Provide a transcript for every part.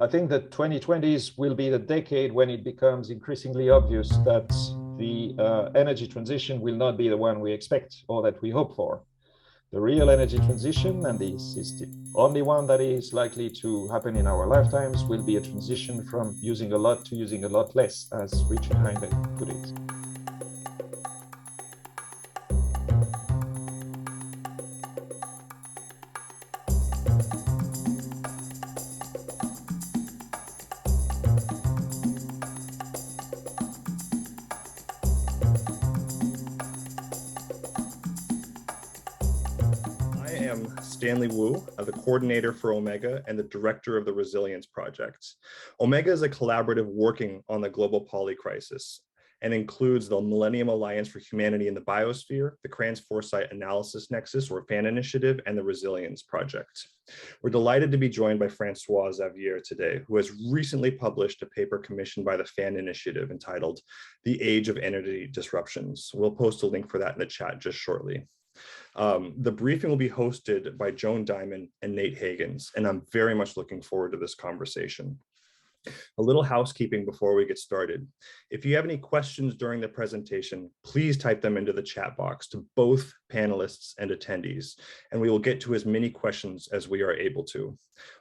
I think that 2020s will be the decade when it becomes increasingly obvious that the energy transition will not be the one we expect or that we hope for. The real energy transition, and this is the only one that is likely to happen in our lifetimes, will be a transition from using a lot to using a lot less, as Richard Heinbeck put it. Stanley Wu, the coordinator for Omega and the director of the Resilience Project. Omega is a collaborative working on the global poly crisis and includes the Millennium Alliance for Humanity in the Biosphere, the Kranz-Forsyth Analysis Nexus or FAN Initiative, and the Resilience Project. We're delighted to be joined by François-Xavier today, who has recently published a paper commissioned by the FAN Initiative entitled The Age of Energy Disruptions. We'll post a link for that in the chat just shortly. The briefing will be hosted by Joan Diamond and Nate Higgins, and I'm very much looking forward to this conversation. A little housekeeping before we get started. If you have any questions during the presentation, please type them into the chat box to both panelists and attendees, and we will get to as many questions as we are able to.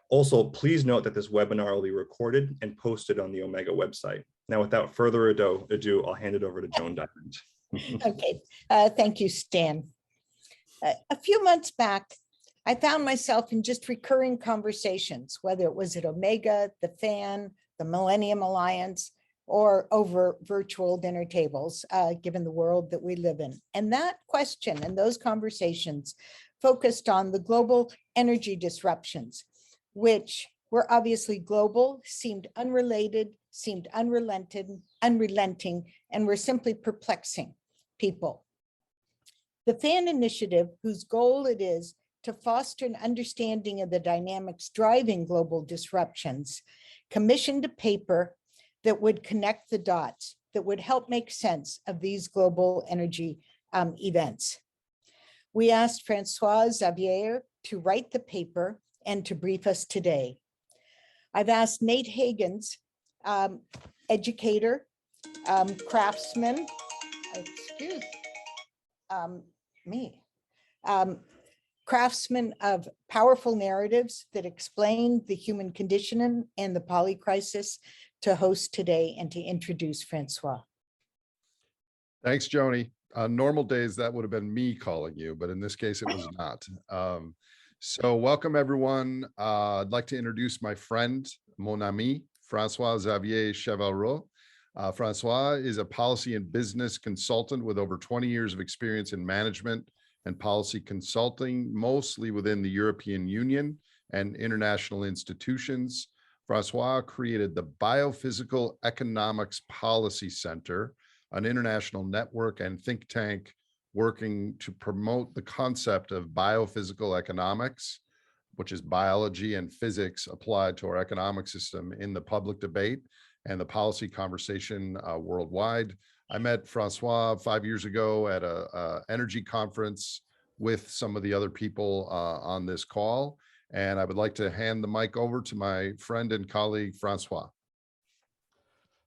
Also, please note that this webinar will be recorded and posted on the Omega website. Now, without further ado, I'll hand it over to Joan Diamond. Okay, thank you, Stan. A few months back, I found myself in just recurring conversations, whether it was at Omega, the FAN, the Millennium Alliance, or over virtual dinner tables, given the world that we live in. And that question and those conversations focused on the global energy disruptions, which were obviously global, seemed unrelated, seemed unrelenting, and were simply perplexing people. The FAN Initiative, whose goal it is to foster an understanding of the dynamics driving global disruptions, commissioned a paper that would connect the dots, that would help make sense of these global energy events. We asked François-Xavier to write the paper and to brief us today. I've asked Nate Higgins, educator, craftsman, craftsman of powerful narratives that explain the human condition and the poly crisis, to host today and to introduce Francois. Thanks, Joni. On normal days, that would have been me calling you, but in this case, it was not. So welcome, everyone. I'd like to introduce my friend, mon ami, François-Xavier Chevallerau. Francois is a policy and business consultant with over 20 years of experience in management and policy consulting, mostly within the European Union and international institutions. Francois created the Biophysical Economics Policy Center, an international network and think tank working to promote the concept of biophysical economics, which is biology and physics applied to our economic system, in the public debate and the policy conversation worldwide. I met Francois 5 years ago at a energy conference with some of the other people on this call. And I would like to hand the mic over to my friend and colleague, Francois.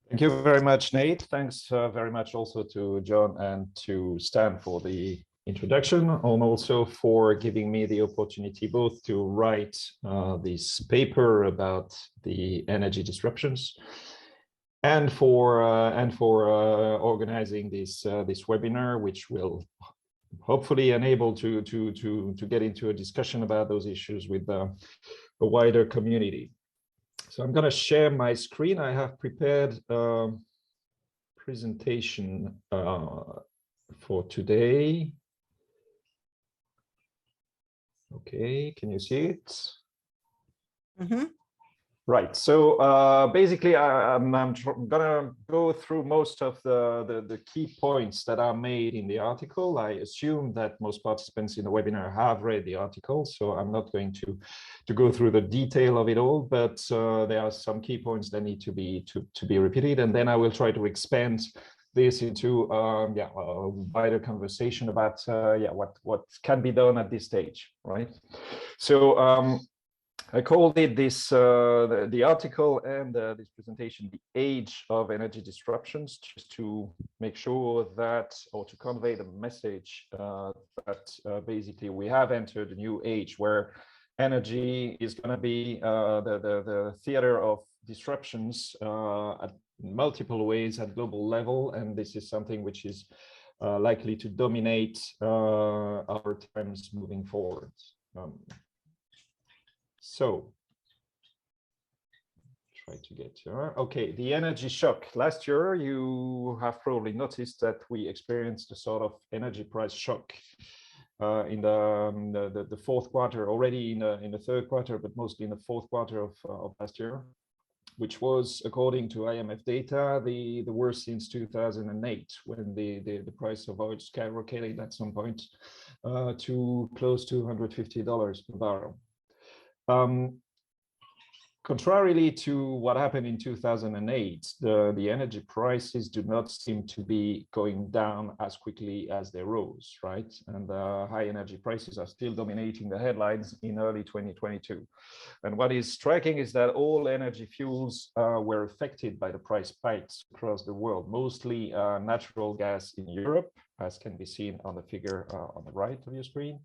Thank you very much, Nate. Thanks very much also to John and to Stan for the introduction, and also for giving me the opportunity both to write this paper about the energy disruptions and for organizing this webinar, which will hopefully enable to get into a discussion about those issues with a wider community. So I'm going to share my screen. I have prepared a presentation for today. Okay, can you see it? Mm-hmm. Right. So basically, I'm gonna go through most of the key points that are made in the article. I assume that most participants in the webinar have read the article, so I'm not going to go through the detail of it all, but there are some key points that need to be repeated, and then I will try to expand this into a wider conversation about what can be done at this stage, right? So I called it this, the article and this presentation, the age of energy disruptions, just to make sure that, or to convey the message that basically we have entered a new age where energy is going to be the theater of disruptions at multiple ways at global level. And this is something which is likely to dominate our times moving forward. So try to get here. Okay, the energy shock. Last year, you have probably noticed that we experienced a sort of energy price shock in the fourth quarter, already in the third quarter, but mostly in the fourth quarter of last year, which was, according to IMF data, the worst since 2008, when the price of oil skyrocketed at some point to close to $150 per barrel. Contrarily to what happened in 2008, the energy prices do not seem to be going down as quickly as they rose, right? And high energy prices are still dominating the headlines in early 2022. And what is striking is that all energy fuels were affected by the price spikes across the world, mostly natural gas in Europe, as can be seen on the figure on the right of your screen.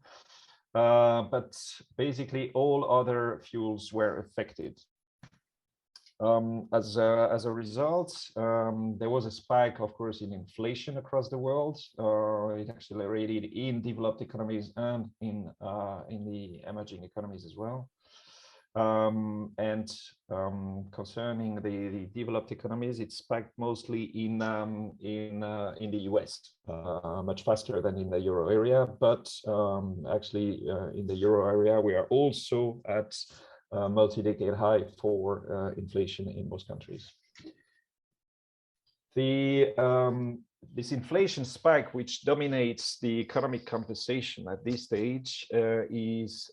But basically all other fuels were affected. As a result, there was a spike, of course, in inflation across the world. It accelerated in developed economies and in the emerging economies as well. Concerning the developed economies, it spiked mostly in the US, much faster than in the euro area. But actually, in the euro area, we are also at a multi-decade high for inflation in most countries. This inflation spike, which dominates the economic conversation at this stage, is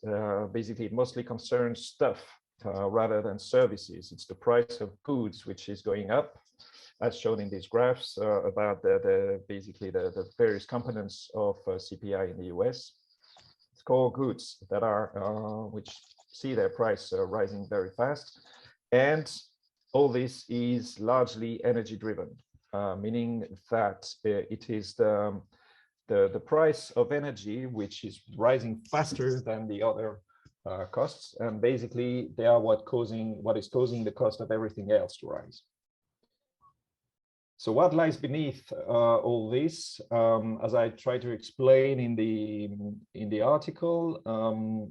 basically mostly concerns stuff rather than services. It's the price of goods which is going up, as shown in these graphs about basically the various components of CPI in the US. It's core goods that are which see their price rising very fast, and all this is largely energy driven. Meaning that it is the price of energy which is rising faster than the other costs, and basically they are what is causing the cost of everything else to rise. So what lies beneath all this, as I try to explain in the article,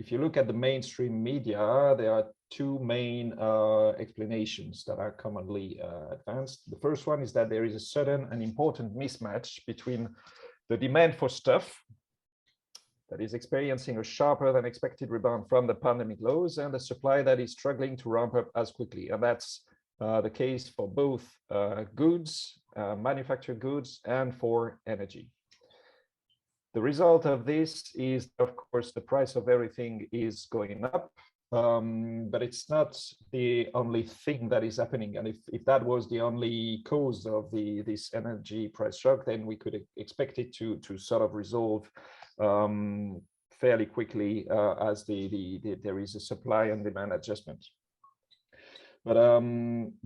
if you look at the mainstream media, there are two main explanations that are commonly advanced. The first one is that there is a sudden and important mismatch between the demand for stuff that is experiencing a sharper than expected rebound from the pandemic lows and the supply that is struggling to ramp up as quickly. And that's the case for both goods, manufactured goods, and for energy. The result of this is, of course, the price of everything is going up, but it's not the only thing that is happening. And if that was the only cause of this energy price shock, then we could expect it to sort of resolve fairly quickly as there is a supply and demand adjustment. But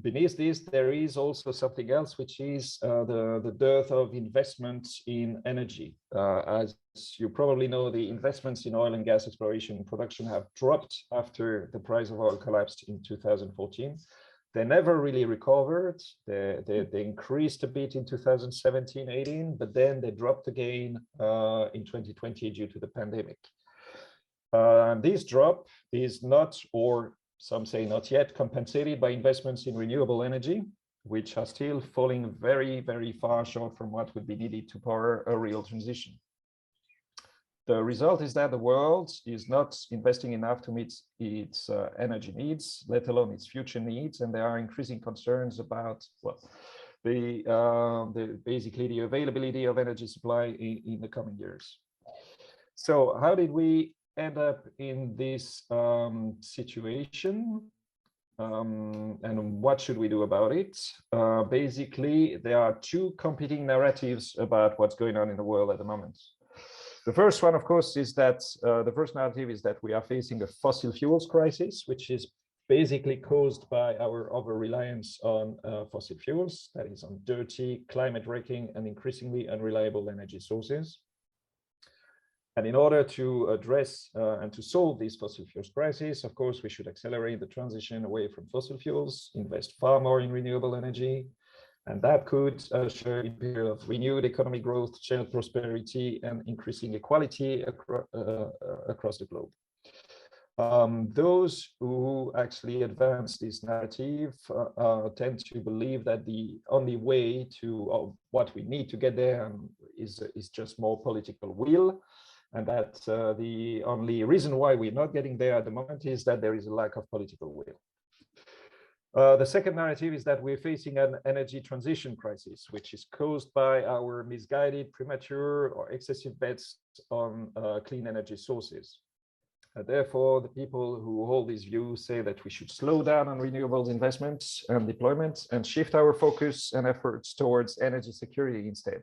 beneath this, there is also something else, which is the dearth of investment in energy. As you probably know, the investments in oil and gas exploration and production have dropped after the price of oil collapsed in 2014. They never really recovered. They increased a bit in 2017-18, but then they dropped again in 2020 due to the pandemic. This drop is not, or some say not yet, compensated by investments in renewable energy, which are still falling very, very far short from what would be needed to power a real transition. The result is that the world is not investing enough to meet its energy needs, let alone its future needs, and there are increasing concerns about, well, basically the availability of energy supply in the coming years. So how did we end up in this situation, and what should we do about it? Basically, there are two competing narratives about what's going on in the world at the moment. The first one, of course, is that the first narrative is that we are facing a fossil fuels crisis, which is basically caused by our over-reliance on fossil fuels, that is on dirty, climate-wrecking, and increasingly unreliable energy sources. And in order to address and to solve this fossil fuels crisis, of course, we should accelerate the transition away from fossil fuels, invest far more in renewable energy, and that could usher in a period of renewed economic growth, shared prosperity, and increasing equality across the globe. Those who actually advance this narrative tend to believe that the only way to what we need to get there is just more political will, and that the only reason why we're not getting there at the moment is that there is a lack of political will. The second narrative is that we're facing an energy transition crisis, which is caused by our misguided, premature, or excessive bets on clean energy sources. Therefore, the people who hold this view say that we should slow down on renewables investments and deployment and shift our focus and efforts towards energy security instead.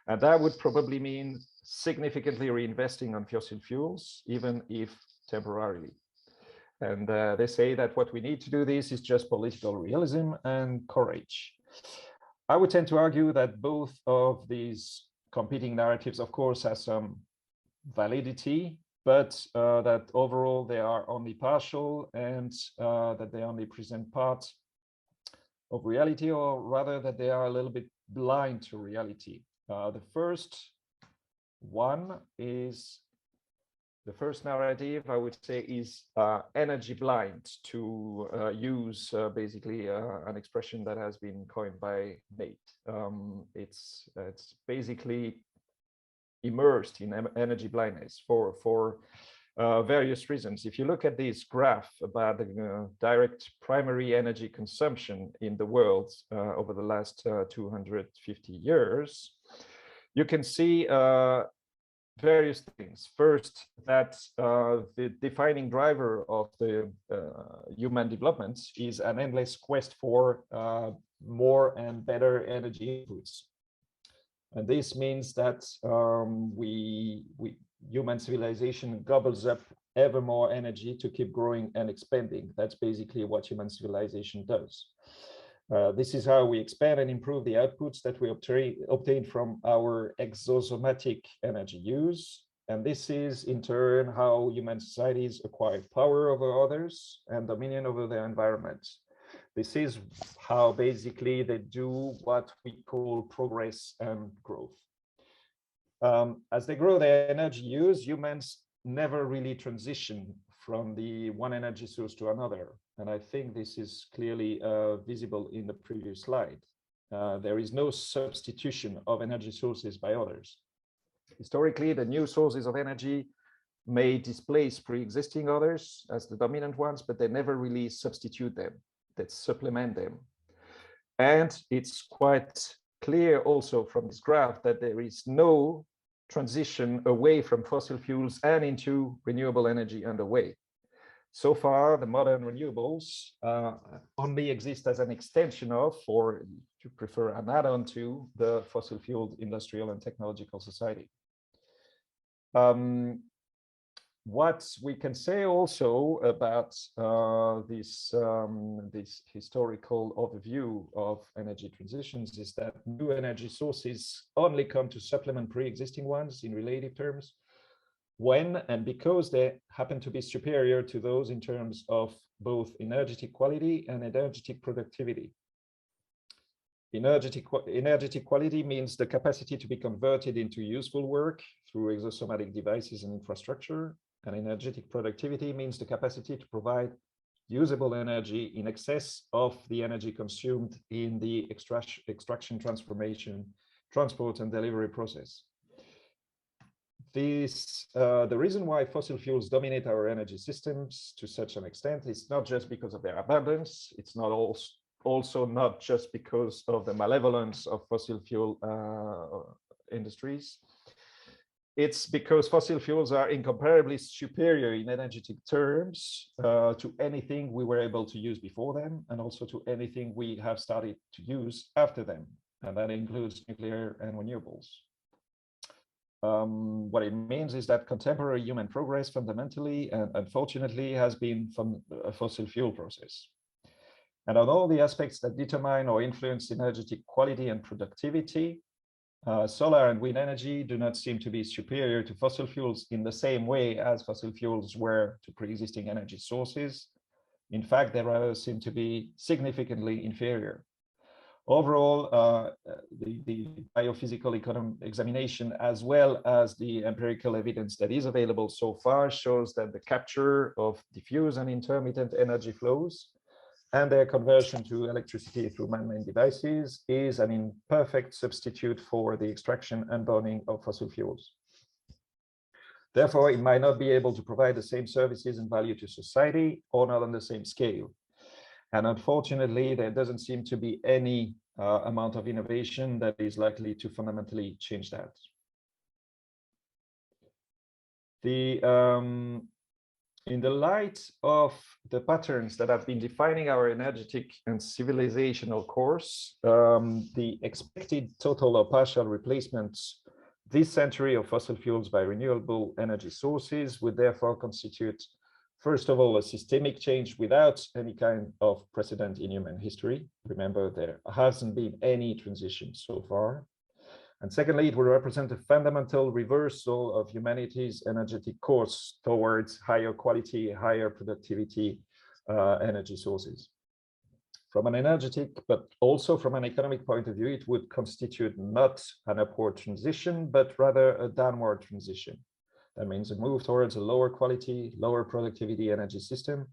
And that would probably mean significantly reinvesting on fossil fuels, even if temporarily. And they say that what we need to do this is just political realism and courage. I would tend to argue that both of these competing narratives, of course, have some validity, but that overall they are only partial and that they only present part of reality, or rather that they are a little bit blind to reality. The first narrative, I would say, is energy blind, to use basically an expression that has been coined by Nate. It's basically immersed in energy blindness for various reasons. If you look at this graph about the direct primary energy consumption in the world over the last 250 years, you can see various things. First, that the defining driver of the human development is an endless quest for more and better energy inputs. And this means that human civilization gobbles up ever more energy to keep growing and expanding. That's basically what human civilization does. This is how we expand and improve the outputs that we obtain from our exosomatic energy use. And this is in turn how human societies acquire power over others and dominion over their environment. This is how basically they do what we call progress and growth. As they grow their energy use, humans never really transition from the one energy source to another. And I think this is clearly visible in the previous slide. There is no substitution of energy sources by others. Historically, the new sources of energy may displace pre-existing others as the dominant ones, but they never really substitute them, that supplement them. And it's quite clear also from this graph that there is no transition away from fossil fuels and into renewable energy underway. So far, the modern renewables only exist as an extension of, or if you prefer, an add-on to the fossil fuel industrial and technological society. What we can say also about this historical overview of energy transitions is that new energy sources only come to supplement pre-existing ones in relative terms when and because they happen to be superior to those in terms of both energetic quality and energetic productivity. Energetic quality means the capacity to be converted into useful work through exosomatic devices and infrastructure. And energetic productivity means the capacity to provide usable energy in excess of the energy consumed in the extraction, transformation, transport, and delivery process. The reason why fossil fuels dominate our energy systems to such an extent is not just because of their abundance, it's not also not just because of the malevolence of fossil fuel industries. It's because fossil fuels are incomparably superior in energetic terms to anything we were able to use before them, and also to anything we have started to use after them. And that includes nuclear and renewables. what it means is that contemporary human progress fundamentally and unfortunately has been from a fossil fuel process. And on all the aspects that determine or influence energetic quality and productivity, solar and wind energy do not seem to be superior to fossil fuels in the same way as fossil fuels were to pre-existing energy sources. In fact, they rather seem to be significantly inferior. Overall, the biophysical examination, as well as the empirical evidence that is available so far, shows that the capture of diffuse and intermittent energy flows and their conversion to electricity through man-made devices is an imperfect substitute for the extraction and burning of fossil fuels. Therefore, it might not be able to provide the same services and value to society, or not on the same scale. And unfortunately, there doesn't seem to be any amount of innovation that is likely to fundamentally change that. In the light of the patterns that have been defining our energetic and civilizational course, the expected total or partial replacements this century of fossil fuels by renewable energy sources would therefore constitute, first of all, a systemic change without any kind of precedent in human history. Remember, there hasn't been any transition so far. And secondly, it will represent a fundamental reversal of humanity's energetic course towards higher quality, higher productivity energy sources. From an energetic, but also from an economic point of view, it would constitute not an upward transition, but rather a downward transition. That means a move towards a lower quality, lower productivity energy system,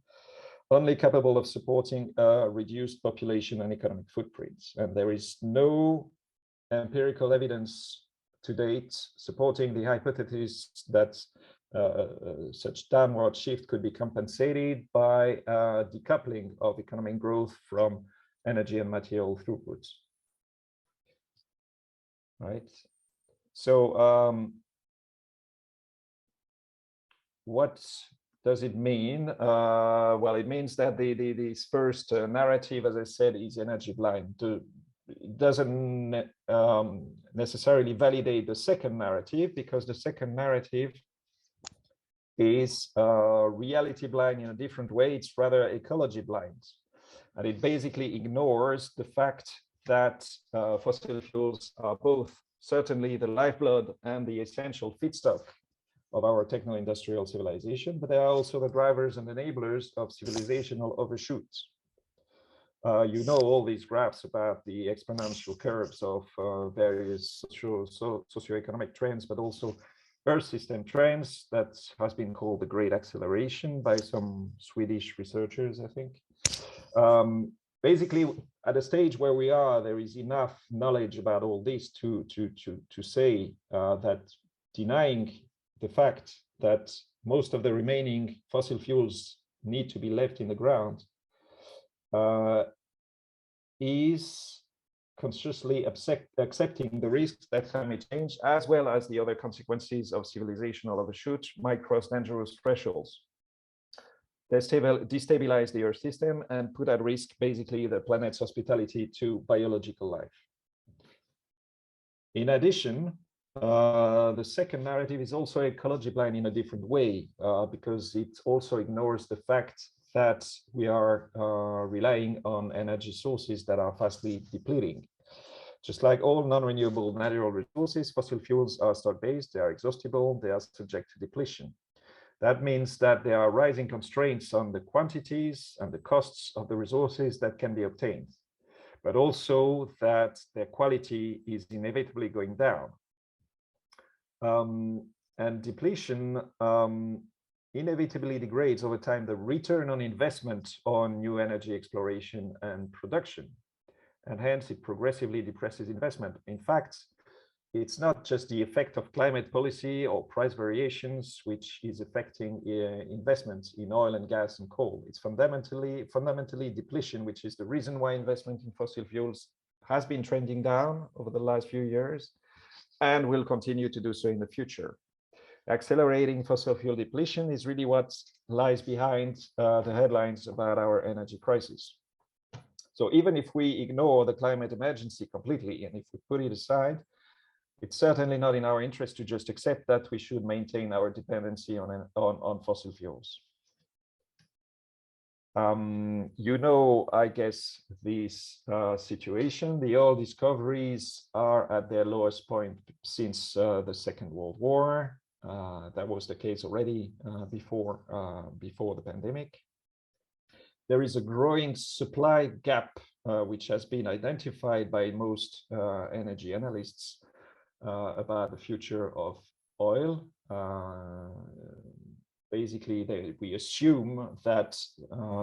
only capable of supporting a reduced population and economic footprints. And there is no empirical evidence to date supporting the hypothesis that such downward shift could be compensated by decoupling of economic growth from energy and material throughput. Right. So what does it mean? Well, it means that this first narrative, as I said, is energy blind. It doesn't necessarily validate the second narrative, because the second narrative is reality blind in a different way. It's rather ecology blind. And it basically ignores the fact that fossil fuels are both certainly the lifeblood and the essential feedstock of our techno-industrial civilization, but they are also the drivers and enablers of civilizational overshoots. You know all these graphs about the exponential curves of various socioeconomic trends, but also Earth system trends that has been called the Great Acceleration by some Swedish researchers, I think. Basically, at a stage where we are, there is enough knowledge about all this to say that denying the fact that most of the remaining fossil fuels need to be left in the ground is consciously accepting the risks that climate change, as well as the other consequences of civilizational overshoot, might cross dangerous thresholds. They destabilize the Earth system and put at risk basically the planet's hospitality to biological life. In addition, the second narrative is also ecology blind in a different way, because it also ignores the fact that we are relying on energy sources that are fastly depleting. Just like all non-renewable natural resources, fossil fuels are stock-based, they are exhaustible, they are subject to depletion. That means that there are rising constraints on the quantities and the costs of the resources that can be obtained, but also that their quality is inevitably going down. And depletion inevitably degrades over time the return on investment on new energy exploration and production. And hence it progressively depresses investment. In fact, it's not just the effect of climate policy or price variations which is affecting investments in oil and gas and coal. It's fundamentally depletion, which is the reason why investment in fossil fuels has been trending down over the last few years and will continue to do so in the future. Accelerating fossil fuel depletion is really what lies behind the headlines about our energy crisis. So even if we ignore the climate emergency completely, and if we put it aside, It's certainly not in our interest to just accept that we should maintain our dependency on fossil fuels. You know, I guess, this situation. The oil discoveries are at their lowest point since the Second World War. That was the case already before the pandemic. There is a growing supply gap, which has been identified by most energy analysts about the future of oil. Basically, we assume that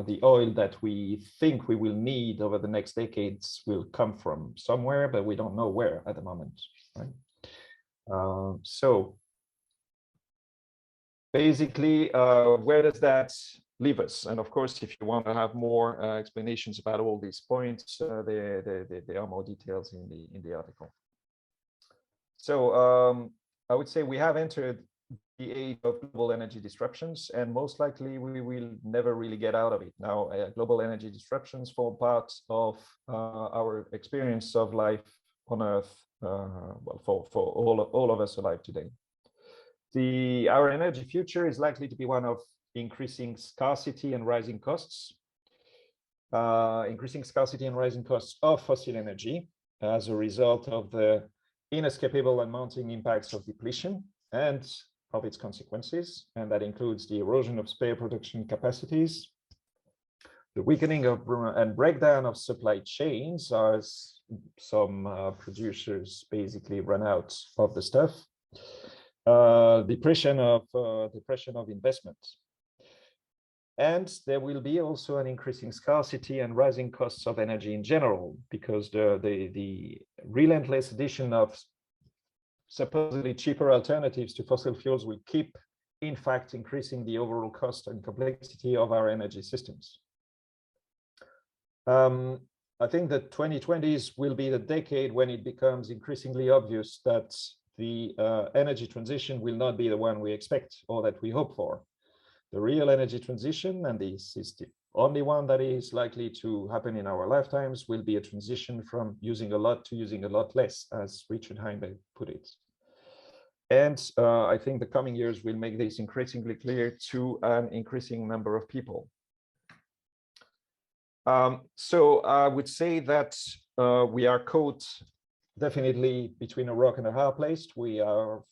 the oil that we think we will need over the next decades will come from somewhere, but we don't know where at the moment, right? So basically, where does that leave us? And of course, if you want to have more explanations about all these points, there are more details in the article. So I would say we have entered the age of global energy disruptions, and most likely we will never really get out of it. Now, global energy disruptions form part of our experience of life on Earth, well, for all of us alive today. Our energy future is likely to be one of increasing scarcity and rising costs. Increasing scarcity and rising costs of fossil energy as a result of the inescapable and mounting impacts of depletion and of its consequences, and that includes the erosion of spare production capacities, the weakening of and breakdown of supply chains as some producers basically run out of the stuff, depression of investment. And there will be also an increasing scarcity and rising costs of energy in general, because the relentless addition of supposedly cheaper alternatives to fossil fuels will keep, in fact, increasing the overall cost and complexity of our energy systems. I think the 2020s will be the decade when it becomes increasingly obvious that the energy transition will not be the one we expect or that we hope for. The real energy transition, and this is the only one that is likely to happen in our lifetimes, will be a transition from using a lot to using a lot less, as Richard Heimberg put it. And I think the coming years will make this increasingly clear to an increasing number of people. So I would say that we are caught definitely between a rock and a hard place. We are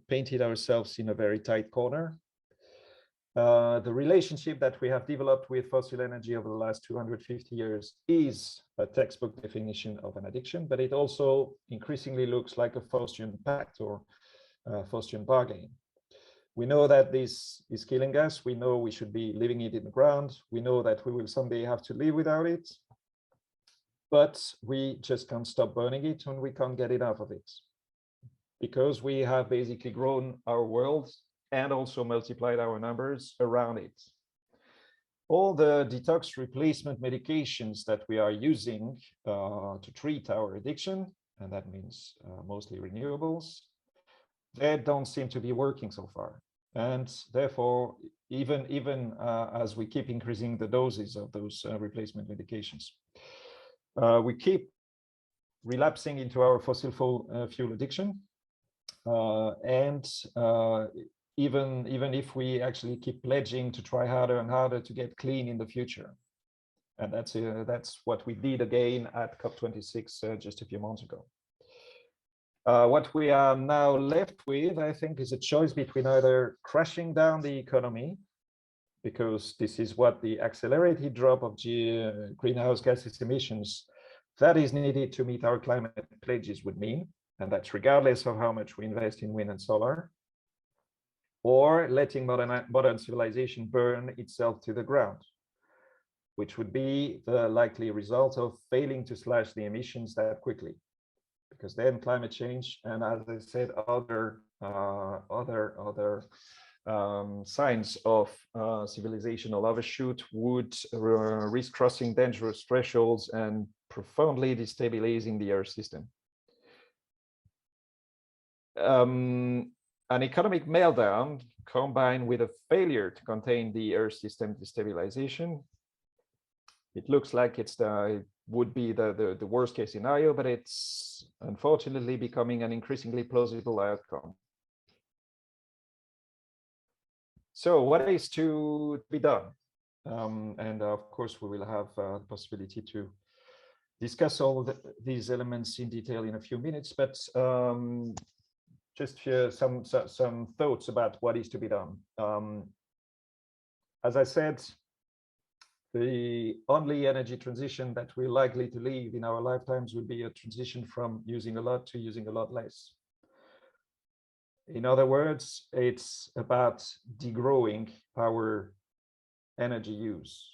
painted ourselves in a very tight corner. The relationship that we have developed with fossil energy over the last 250 years is a textbook definition of an addiction, but it also increasingly looks like a Faustian pact or Faustian bargain. We know that this is killing us. We know we should be leaving it in the ground. We know that we will someday have to live without it, but we just can't stop burning it and we can't get enough of it, because we have basically grown our world and also multiplied our numbers around it. All the detox replacement medications that we are using to treat our addiction, and that means mostly renewables, they don't seem to be working so far. And therefore, even as we keep increasing the doses of those replacement medications, we keep relapsing into our fossil fuel addiction. Even if we actually keep pledging to try harder and harder to get clean in the future. And that's what we did again at COP26 just a few months ago. What we are now left with, I think, is a choice between either crashing down the economy, because this is what the accelerated drop of greenhouse gases emissions that is needed to meet our climate pledges would mean, and that's regardless of how much we invest in wind and solar, or letting modern civilization burn itself to the ground, which would be the likely result of failing to slash the emissions that quickly. Because then climate change and, as I said, other signs of civilizational overshoot would risk crossing dangerous thresholds and profoundly destabilizing the Earth system. An economic meltdown combined with a failure to contain the Earth system destabilization, it looks like it's would be the worst case scenario, but it's unfortunately becoming an increasingly plausible outcome. So what is to be done? And of course, we will have the possibility to discuss all these elements in detail in a few minutes, but just some thoughts about what is to be done. As I said, the only energy transition that we're likely to live in our lifetimes will be a transition from using a lot to using a lot less. In other words, it's about degrowing our energy use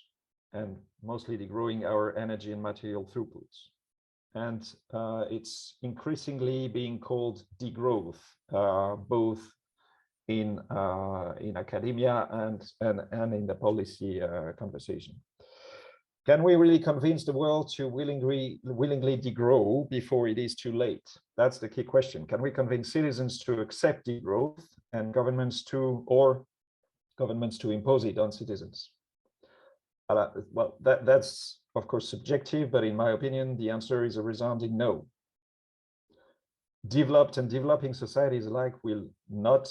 and mostly degrowing our energy and material throughputs. And it's increasingly being called degrowth, both in academia and in the policy conversation. Can we really convince the world to willingly degrow before it is too late? That's the key question. Can we convince citizens to accept degrowth and governments to impose it on citizens? Well, that's of course subjective, but in my opinion, the answer is a resounding no. Developed and developing societies alike will not,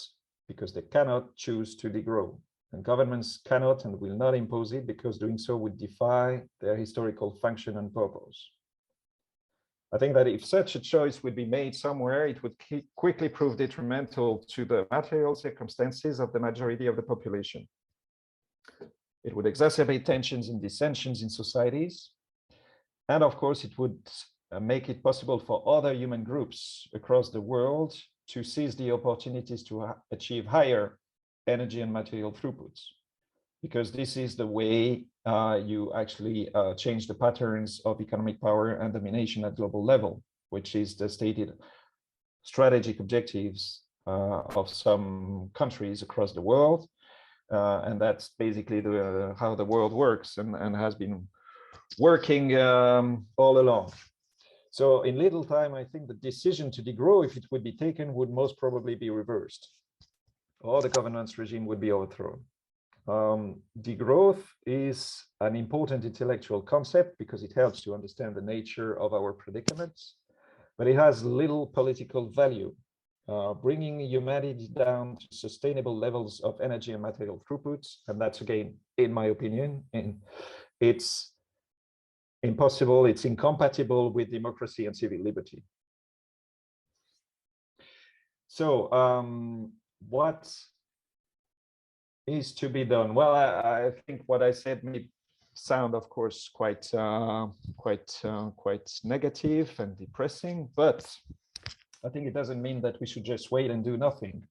because they cannot choose to degrow. And governments cannot and will not impose it, because doing so would defy their historical function and purpose. I think that if such a choice would be made somewhere, it would quickly prove detrimental to the material circumstances of the majority of the population. It would exacerbate tensions and dissensions in societies. And of course, it would make it possible for other human groups across the world to seize the opportunities to achieve higher energy and material throughputs, because this is the way you actually change the patterns of economic power and domination at global level, which is the stated strategic objectives of some countries across the world. And that's basically how the world works and has been working all along. So in little time, I think the decision to degrow, if it would be taken, would most probably be reversed, or the governance regime would be overthrown. Degrowth is an important intellectual concept because it helps to understand the nature of our predicaments, but it has little political value. Bringing humanity down to sustainable levels of energy and material throughputs, and that's again, in my opinion, and it's impossible, it's incompatible with democracy and civil liberty. So what is to be done? Well, I think what I said may sound, of course, quite negative and depressing, but I think it doesn't mean that we should just wait and do nothing.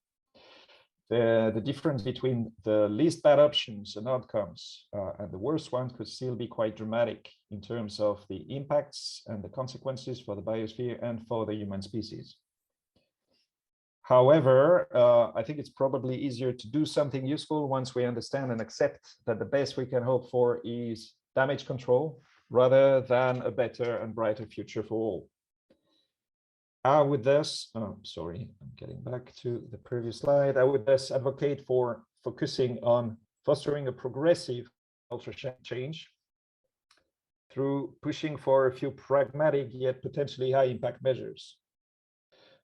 The difference between the least bad options and outcomes and the worst ones could still be quite dramatic in terms of the impacts and the consequences for the biosphere and for the human species. However, I think it's probably easier to do something useful once we understand and accept that the best we can hope for is damage control rather than a better and brighter future for all. I would thus, sorry, I'm getting back to the previous slide. I would thus advocate for focusing on fostering a progressive cultural change through pushing for a few pragmatic yet potentially high impact measures.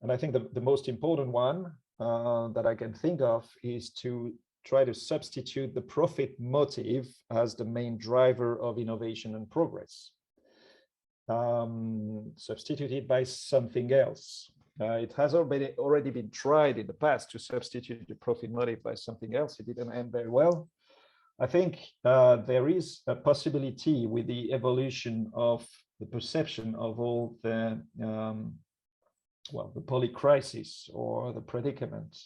And I think the most important one that I can think of is to try to substitute the profit motive as the main driver of innovation and progress. Substituted by something else. It has already been tried in the past to substitute the profit motive by something else. It didn't end very well. I think there is a possibility with the evolution of the perception of all the the polycrisis or the predicament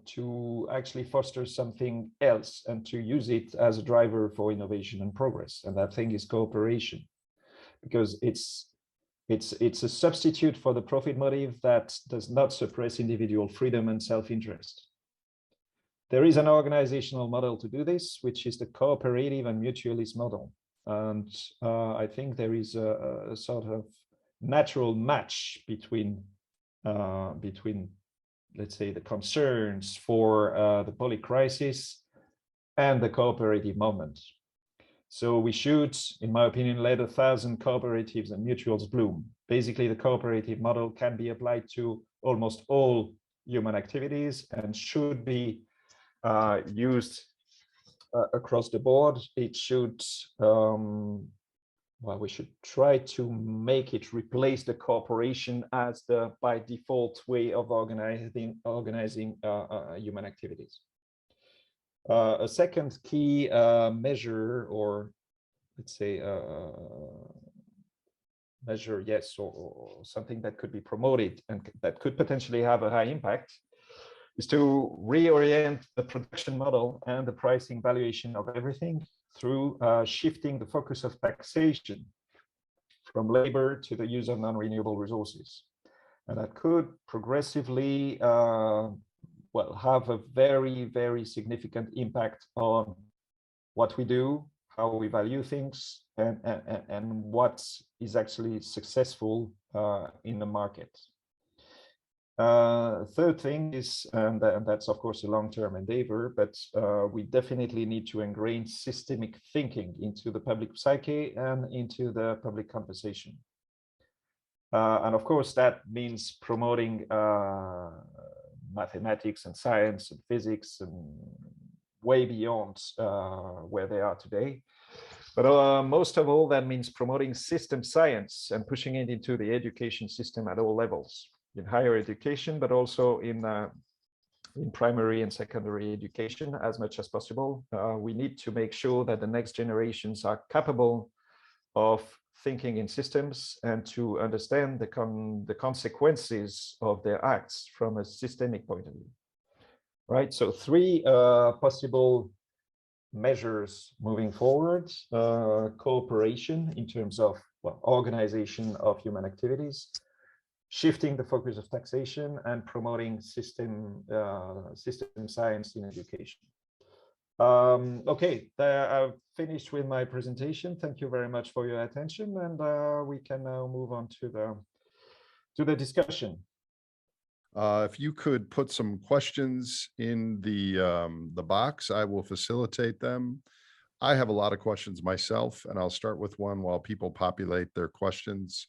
to actually foster something else and to use it as a driver for innovation and progress. And that thing is cooperation, because it's a substitute for the profit motive that does not suppress individual freedom and self-interest. There is an organizational model to do this, which is the cooperative and mutualist model. And I think there is a sort of natural match between, let's say, the concerns for the polycrisis and the cooperative movement. So we should, in my opinion, let 1,000 cooperatives and mutuals bloom. Basically, the cooperative model can be applied to almost all human activities and should be used across the board. It should, well, we should try to make it replace the corporation as the by default way of organizing human activities. A second key measure, or let's say measure, yes, or something that could be promoted and that could potentially have a high impact, is to reorient the production model and the pricing valuation of everything through shifting the focus of taxation from labor to the use of non-renewable resources. And that could progressively, well, have a very, very significant impact on what we do, how we value things, and what is actually successful in the market. Third thing is, and that's of course a long-term endeavor, but we definitely need to ingrain systemic thinking into the public psyche and into the public conversation. And of course, that means promoting mathematics and science and physics and way beyond where they are today. But most of all, that means promoting system science and pushing it into the education system at all levels, in higher education, but also in primary and secondary education as much as possible. We need to make sure that the next generations are capable of thinking in systems and to understand the consequences of their acts from a systemic point of view. Right, so three possible measures moving forward: cooperation in terms of, well, organization of human activities, shifting the focus of taxation, and promoting system science in education. Okay, I've finished with my presentation. Thank you very much for your attention, and we can now move on to the discussion. If you could put some questions in the box, I will facilitate them. I have a lot of questions myself, and I'll start with one while people populate their questions.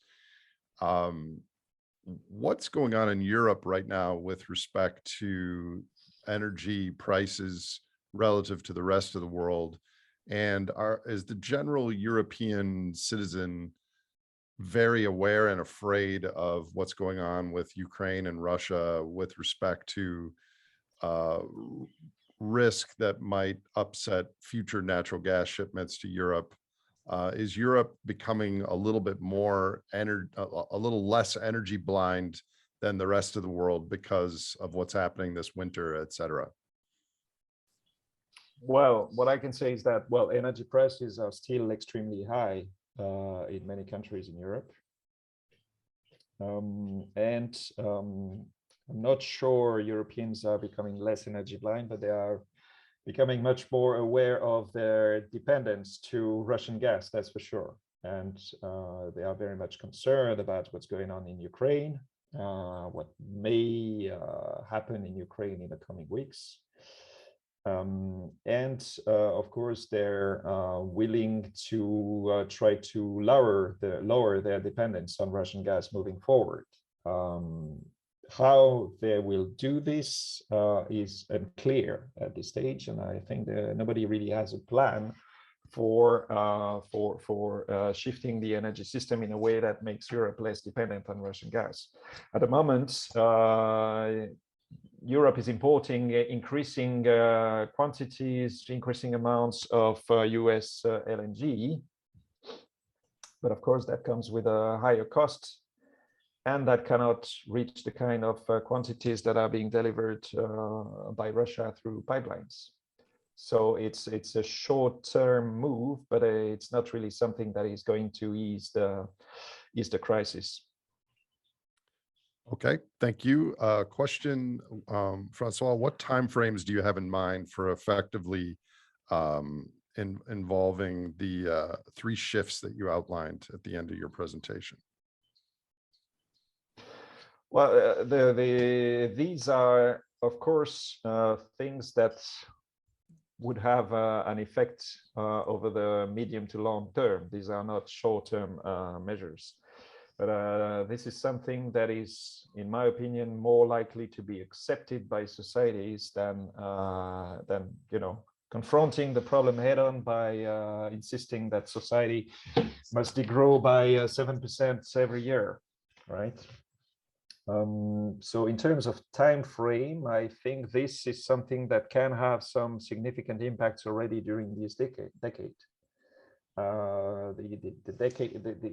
What's going on in Europe right now with respect to energy prices relative to the rest of the world? And is the general European citizen very aware and afraid of what's going on with Ukraine and Russia with respect to risk that might upset future natural gas shipments to Europe? Is Europe becoming a little bit more a little less energy blind than the rest of the world because of what's happening this winter, et cetera? Well, what I can say is that, well, energy prices are still extremely high in many countries in Europe. I'm not sure Europeans are becoming less energy blind, but they are becoming much more aware of their dependence to Russian gas, that's for sure. And they are very much concerned about what's going on in Ukraine, what may happen in Ukraine in the coming weeks. Of course, they're willing to try to lower their dependence on Russian gas moving forward. How they will do this is unclear at this stage, and I think that nobody really has a plan for shifting the energy system in a way that makes Europe less dependent on Russian gas. At the moment, Europe is importing increasing quantities, increasing amounts of US LNG, but of course that comes with a higher cost, and that cannot reach the kind of quantities that are being delivered by Russia through pipelines. So it's a short-term move, but it's not really something that is going to ease the crisis. Okay, thank you. Question, Francois, what timeframes do you have in mind for effectively involving the three shifts that you outlined at the end of your presentation? Well, these are, of course, things that would have an effect over the medium to long term. These are not short-term measures. But this is something that is, in my opinion, more likely to be accepted by societies than confronting the problem head-on by insisting that society must degrow by 7% every year, right? So in terms of time frame, I think this is something that can have some significant impacts already during this decade.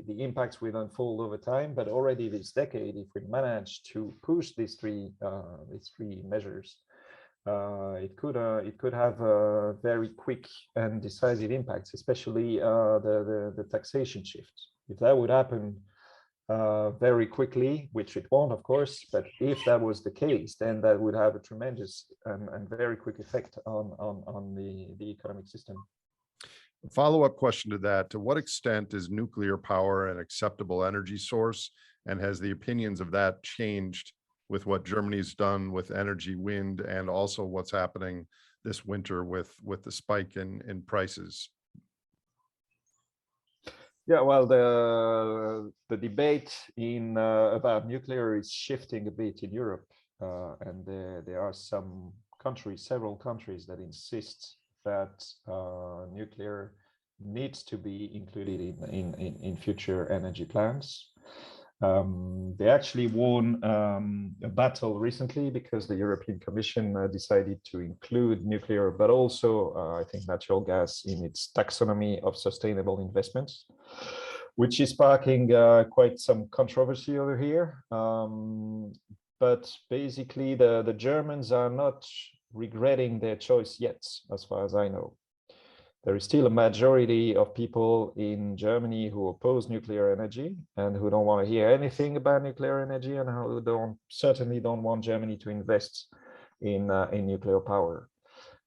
The impacts will unfold over time, but already this decade, if we manage to push these three measures, it could have very quick and decisive impacts, especially the taxation shift. If that would happen very quickly, which it won't, of course, but if that was the case, then that would have a tremendous and very quick effect on the economic system. Follow-up question to that: to what extent is nuclear power an acceptable energy source, and has the opinions of that changed with what Germany's done with energy, wind, and also what's happening this winter with the spike in prices? Yeah, well, the debate about nuclear is shifting a bit in Europe, and there are some countries, several countries, that insist that nuclear needs to be included in future energy plans. They actually won a battle recently because the European Commission decided to include nuclear, but also I think natural gas in its taxonomy of sustainable investments, which is sparking quite some controversy over here. But basically the Germans are not regretting their choice yet, as far as I know. There is still a majority of people in Germany who oppose nuclear energy and who don't want to hear anything about nuclear energy, and who certainly don't want Germany to invest in nuclear power.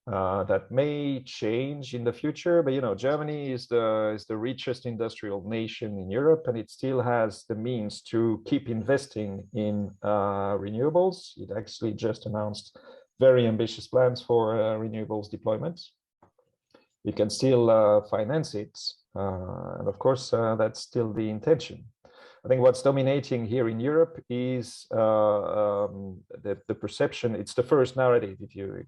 That may change in the future, but Germany is the richest industrial nation in Europe, and it still has the means to keep investing in renewables. It actually just announced very ambitious plans for renewables deployment. You can still finance it, and of course that's still the intention. I think what's dominating here in Europe is the perception. It's the first narrative, if you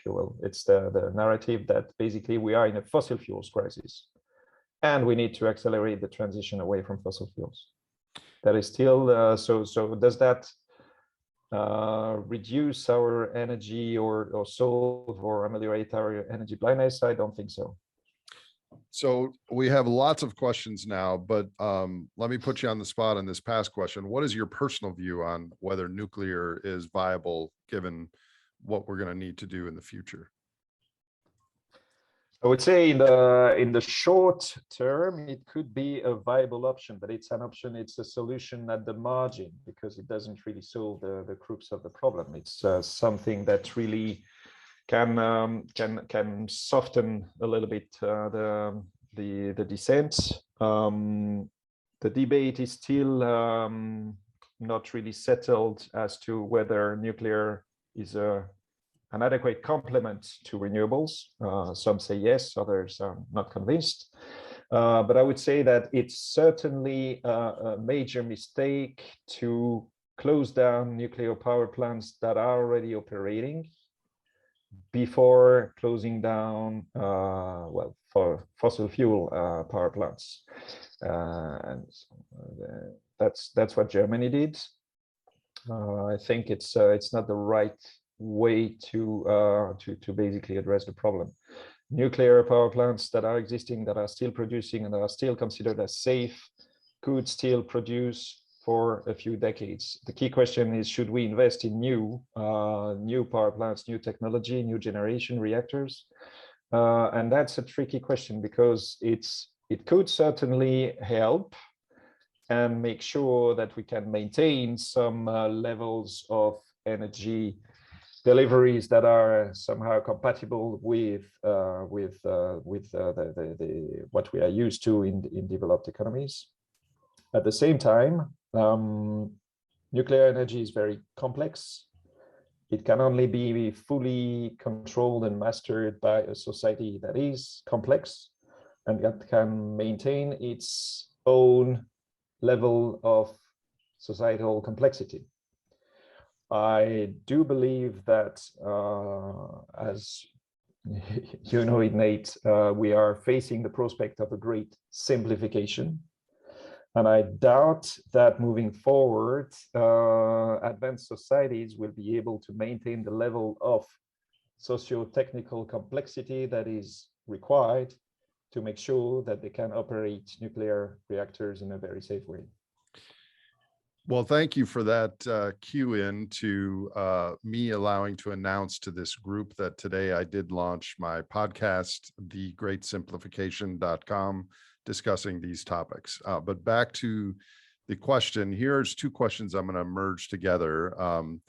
will. It's the narrative that basically we are in a fossil fuels crisis, and we need to accelerate the transition away from fossil fuels. That is still so. Does that reduce our energy or solve or ameliorate our energy blindness? I don't think so. So we have lots of questions now, but let me put you on the spot on this past question. What is your personal view on whether nuclear is viable given what we're going to need to do in the future? I would say in the short term, it could be a viable option, but it's an option. It's a solution at the margin because it doesn't really solve the crux of the problem. It's something that really can soften a little bit the dissent. The debate is still not really settled as to whether nuclear is an adequate complement to renewables. Some say yes, others are not convinced. But I would say that it's certainly a major mistake to close down nuclear power plants that are already operating before closing down, for fossil fuel power plants. And that's what Germany did. I think it's not the right way to basically address the problem. Nuclear power plants that are existing, that are still producing and that are still considered as safe, could still produce for a few decades. The key question is, should we invest in new power plants, new technology, new generation reactors? And that's a tricky question because it could certainly help and make sure that we can maintain some levels of energy deliveries that are somehow compatible with what we are used to in developed economies. At the same time, nuclear energy is very complex. It can only be fully controlled and mastered by a society that is complex and that can maintain its own level of societal complexity. I do believe that, as you know it, Nate, we are facing the prospect of a great simplification. And I doubt that moving forward, advanced societies will be able to maintain the level of socio-technical complexity that is required to make sure that they can operate nuclear reactors in a very safe way. Well, thank you for that cue in to me allowing to announce to this group that today I did launch my podcast, thegreatsimplification.com, discussing these topics. But back to the question, here's two questions I'm going to merge together. And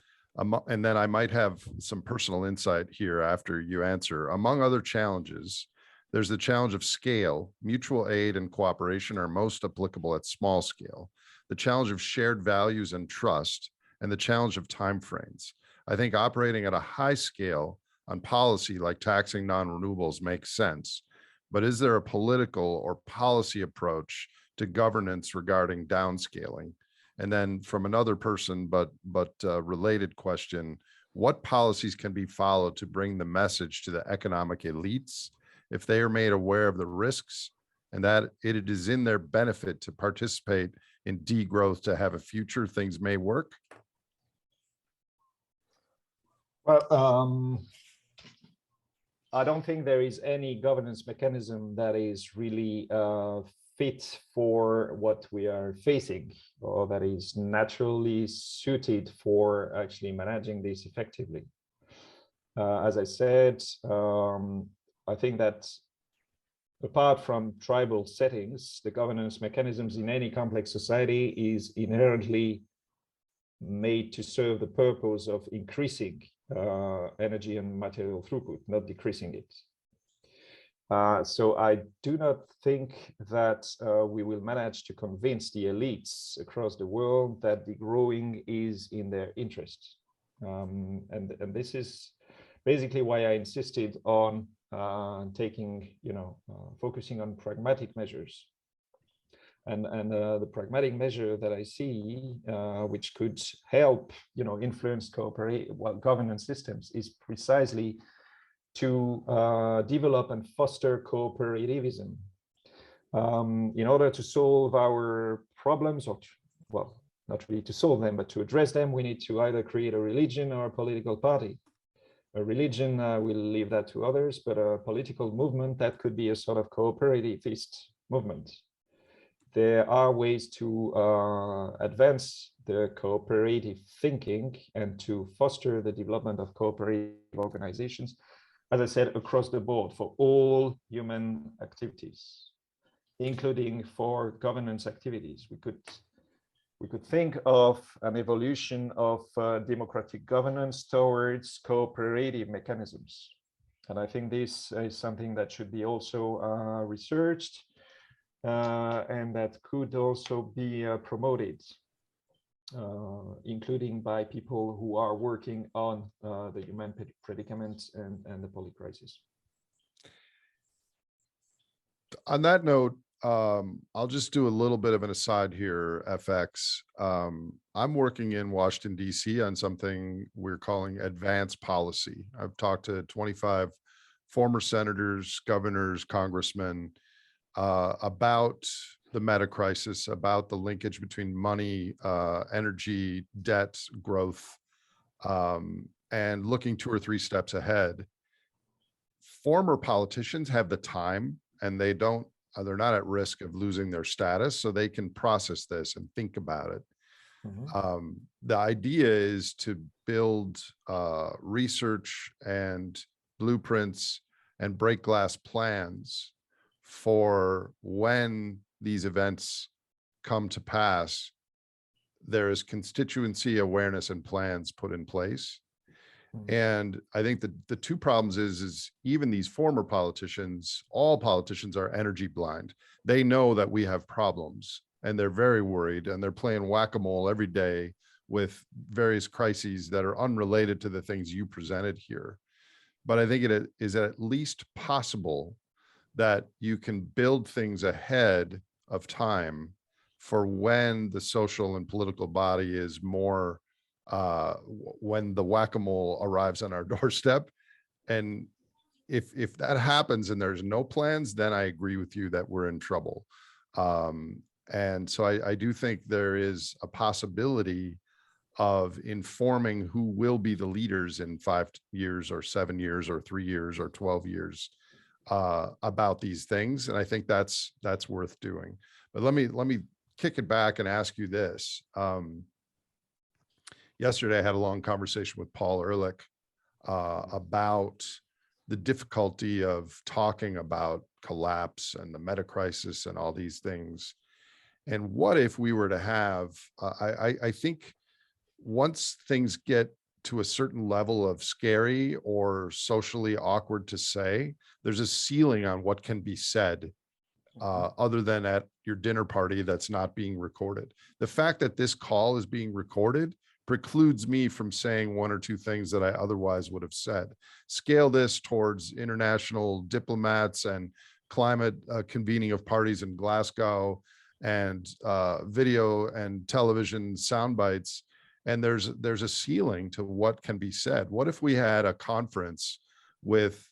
then I might have some personal insight here after you answer. Among other challenges, there's the challenge of scale. Mutual aid and cooperation are most applicable at small scale. The challenge of shared values and trust, and the challenge of timeframes. I think operating at a high scale on policy like taxing non-renewables makes sense, but is there a political or policy approach to governance regarding downscaling? And then from another person, but related question, what policies can be followed to bring the message to the economic elites if they are made aware of the risks and that it is in their benefit to participate in degrowth to have a future, things may work? Well, I don't think there is any governance mechanism that is really fit for what we are facing, or that is naturally suited for actually managing this effectively. As I said, I think that apart from tribal settings, the governance mechanisms in any complex society is inherently made to serve the purpose of increasing energy and material throughput, not decreasing it. So I do not think that we will manage to convince the elites across the world that degrowing is in their interest. And this is basically why I insisted on focusing on pragmatic measures. And the pragmatic measure that I see, which could help, influence governance systems, is precisely to develop and foster cooperativism in order to solve our problems, or not really to solve them, but to address them. We need to either create a religion or a political party. A religion, we'll leave that to others, but a political movement, that could be a sort of cooperativist movement. There are ways to advance the cooperative thinking and to foster the development of cooperative organizations, as I said, across the board for all human activities, including for governance activities. We could think of an evolution of democratic governance towards cooperative mechanisms. And I think this is something that should be also researched and that could also be promoted, including by people who are working on the human predicament and the polycrisis. On that note, I'll just do a little bit of an aside here, FX. I'm working in Washington, D.C. on something we're calling advanced policy. I've talked to 25 former senators, governors, congressmen about the meta crisis, about the linkage between money, energy, debt, growth, and looking 2 or 3 steps ahead. Former politicians have the time, and they're not at risk of losing their status, so they can process this and think about it. Mm-hmm. The idea is to build research and blueprints and break glass plans for when these events come to pass. There is constituency awareness and plans put in place. And I think the 2 problems is even these former politicians, all politicians are energy blind. They know that we have problems and they're very worried, and they're playing whack-a-mole every day with various crises that are unrelated to the things you presented here. But I think it is at least possible that you can build things ahead of time for when the social and political body is more, when the whack-a-mole arrives on our doorstep. And if that happens and there's no plans, then I agree with you that we're in trouble. And so I do think there is a possibility of informing who will be the leaders in 5 years or 7 years or 3 years or 12 years about these things. And I think that's worth doing. But let me kick it back and ask you this. Yesterday I had a long conversation with Paul Ehrlich about the difficulty of talking about collapse and the meta crisis and all these things. And what if we were to have, I think once things get to a certain level of scary or socially awkward to say, there's a ceiling on what can be said other than at your dinner party that's not being recorded. The fact that this call is being recorded precludes me from saying 1 or 2 things that I otherwise would have said. Scale this towards international diplomats and climate convening of parties in Glasgow and video and television sound bites. And there's a ceiling to what can be said. What if we had a conference with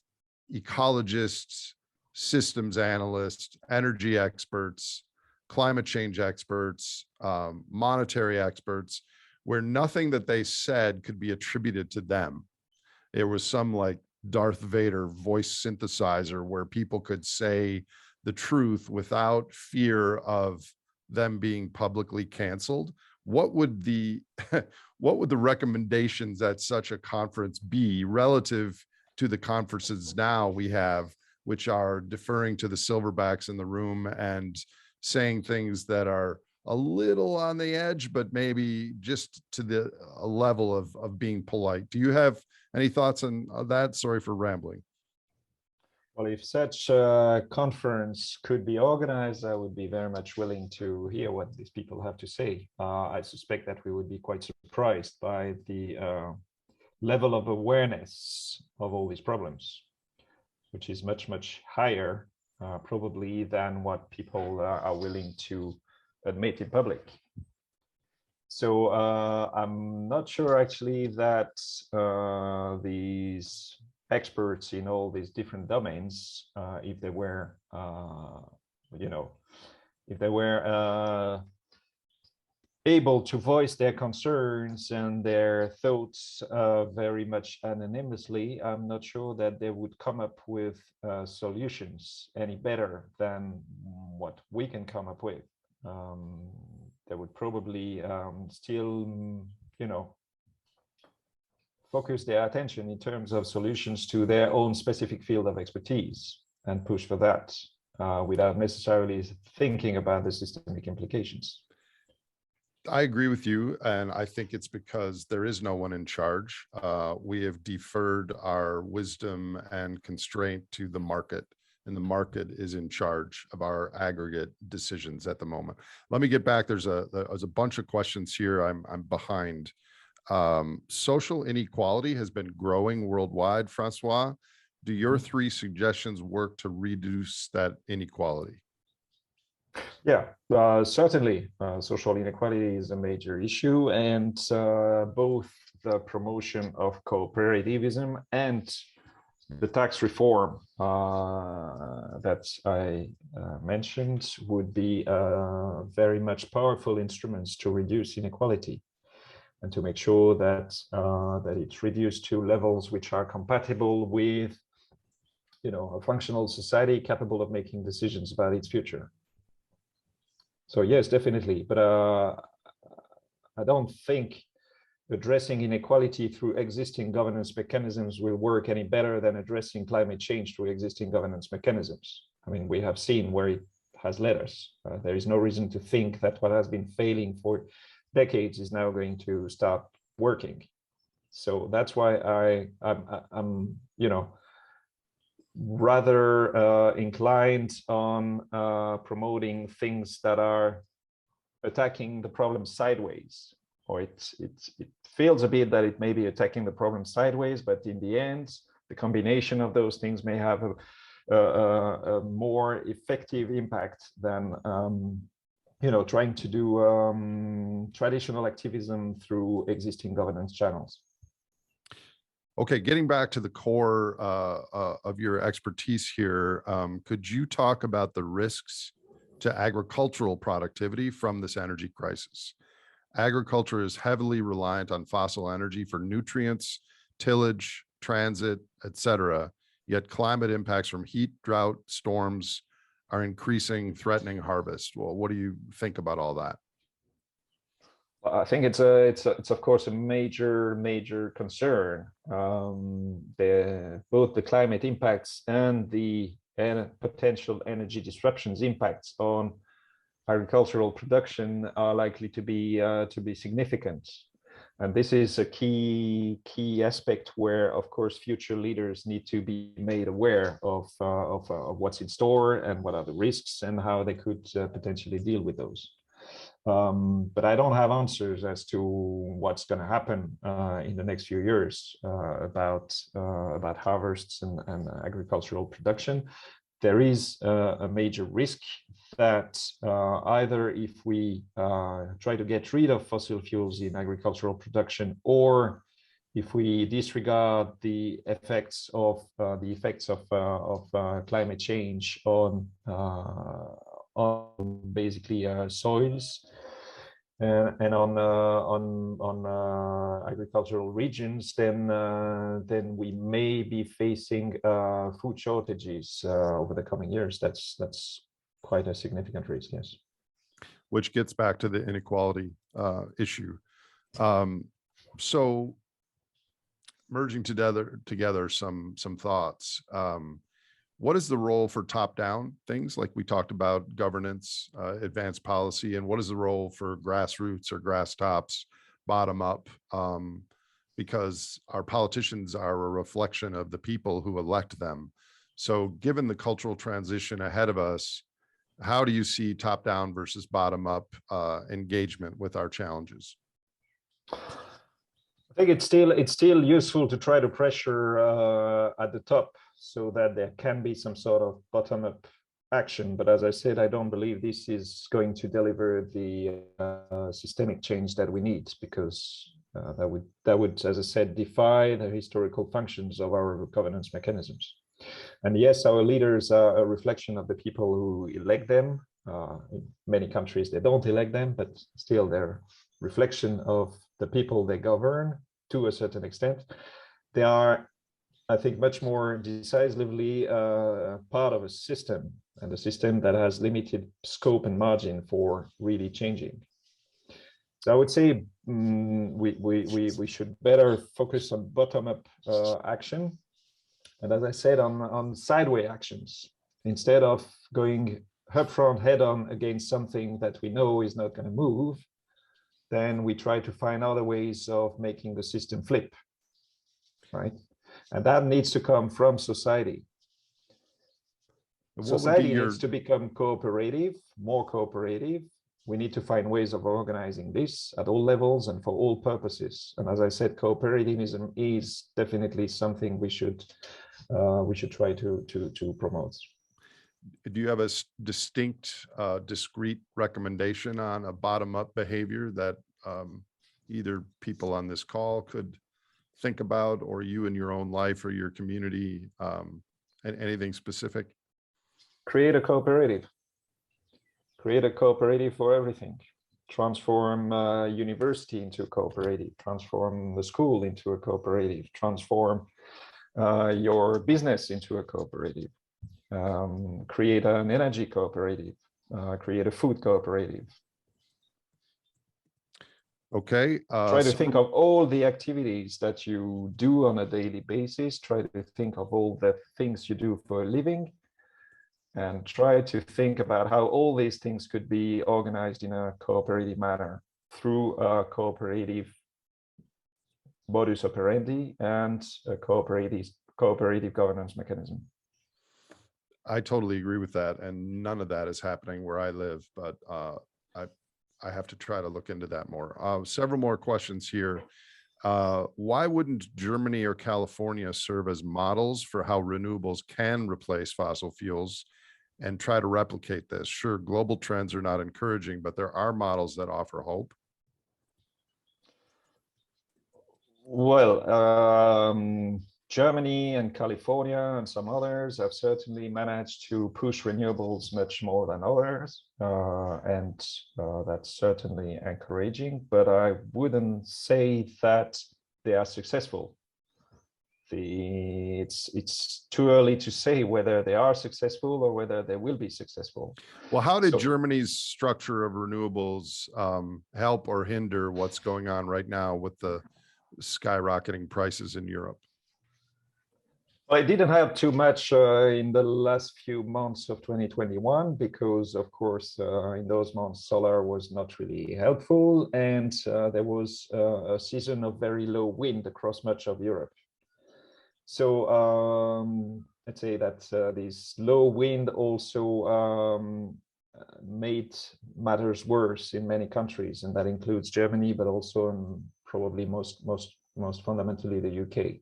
ecologists, systems analysts, energy experts, climate change experts, monetary experts, where nothing that they said could be attributed to them? There was some like Darth Vader voice synthesizer where people could say the truth without fear of them being publicly canceled. What would the recommendations at such a conference be relative to the conferences now we have, which are deferring to the silverbacks in the room and saying things that are a little on the edge, but maybe just to a level of being polite? Do you have any thoughts on that? Sorry for rambling. Well, if such a conference could be organized, I would be very much willing to hear what these people have to say. I suspect that we would be quite surprised by the level of awareness of all these problems, which is much, much higher probably than what people are willing to admit in public. So I'm not sure actually that these experts in all these different domains, if they were, if they were able to voice their concerns and their thoughts very much anonymously, I'm not sure that they would come up with solutions any better than what we can come up with. They would probably still, focus their attention in terms of solutions to their own specific field of expertise and push for that without necessarily thinking about the systemic implications. I agree with you, and I think it's because there is no one in charge. We have deferred our wisdom and constraint to the market, and the market is in charge of our aggregate decisions at the moment. Let me get back. There's a bunch of questions here. I'm behind. Social inequality has been growing worldwide. Francois, do your 3 suggestions work to reduce that inequality? Yeah, certainly. Social inequality is a major issue, and both the promotion of cooperativism and the tax reform that I mentioned would be very much powerful instruments to reduce inequality and to make sure that that it's reduced to levels which are compatible with, a functional society capable of making decisions about its future. So yes, definitely, but I don't think addressing inequality through existing governance mechanisms will work any better than addressing climate change through existing governance mechanisms. I mean, we have seen where it has led us. There is no reason to think that what has been failing for decades is now going to start working. So that's why I'm rather inclined on promoting things that are attacking the problem sideways or it feels a bit that it may be attacking the problem sideways, but in the end, the combination of those things may have a more effective impact than trying to do traditional activism through existing governance channels. Okay, getting back to the core of your expertise here, could you talk about the risks to agricultural productivity from this energy crisis? Agriculture is heavily reliant on fossil energy for nutrients, tillage, transit, etc. Yet climate impacts from heat, drought, storms are increasing, threatening harvest. Well, what do you think about all that? I think it's of course a major concern. Both the climate impacts and the potential energy disruptions impacts on agricultural production are likely to be significant. And this is a key aspect where, of course, future leaders need to be made aware of what's in store and what are the risks and how they could potentially deal with those. But I don't have answers as to what's going to happen in the next few years about harvests and agricultural production. There is a major risk that either if we try to get rid of fossil fuels in agricultural production, or if we disregard the effects of climate change on basically soils and on agricultural regions, then we may be facing food shortages over the coming years. That's quite a significant risk, yes. Which gets back to the inequality issue. So merging together some thoughts. What is the role for top-down things like we talked about, governance, advanced policy, and what is the role for grassroots or grass tops, bottom up? Because our politicians are a reflection of the people who elect them. So given the cultural transition ahead of us, how do you see top-down versus bottom-up engagement with our challenges? I think it's still useful to try to pressure at the top so that there can be some sort of bottom-up action. But as I said, I don't believe this is going to deliver the systemic change that we need, because that would, as I said, defy the historical functions of our governance mechanisms. And yes, our leaders are a reflection of the people who elect them. In many countries, they don't elect them, but still they're a reflection of the people they govern to a certain extent. They are, I think, much more decisively part of a system, and a system that has limited scope and margin for really changing. So I would say we should better focus on bottom-up action. And as I said, on sideway actions, instead of going upfront head-on against something that we know is not going to move, then we try to find other ways of making the system flip, right? And that needs to come from society. Society needs to become cooperative, more cooperative. We need to find ways of organizing this at all levels and for all purposes. And as I said, cooperativism is definitely something we should try to promote. Do you have a distinct, discrete recommendation on a bottom-up behavior that either people on this call could think about, or you in your own life or your community, and anything specific? Create a cooperative. Create a cooperative for everything. Transform university into a cooperative. Transform the school into a cooperative. Transform your business into a cooperative. Create an energy cooperative. Create a food cooperative. Okay. Try to think of all the activities that you do on a daily basis. Try to think of all the things you do for a living, and try to think about how all these things could be organized in a cooperative manner through a cooperative modus operandi and a cooperative governance mechanism. I totally agree with that, and none of that is happening where I live, but I have to try to look into that more. Several more questions here. Why wouldn't Germany or California serve as models for how renewables can replace fossil fuels and try to replicate this? Sure, global trends are not encouraging, but there are models that offer hope. Well, Germany and California and some others have certainly managed to push renewables much more than others, and that's certainly encouraging, but I wouldn't say that they are successful. It's too early to say whether they are successful or whether they will be successful. Well, how did Germany's structure of renewables help or hinder what's going on right now with the skyrocketing prices in Europe? Well, it didn't help too much in the last few months of 2021 because, of course, in those months, solar was not really helpful, and there was a season of very low wind across much of Europe. So let's say that this low wind also made matters worse in many countries, and that includes Germany, but also in probably most fundamentally the UK.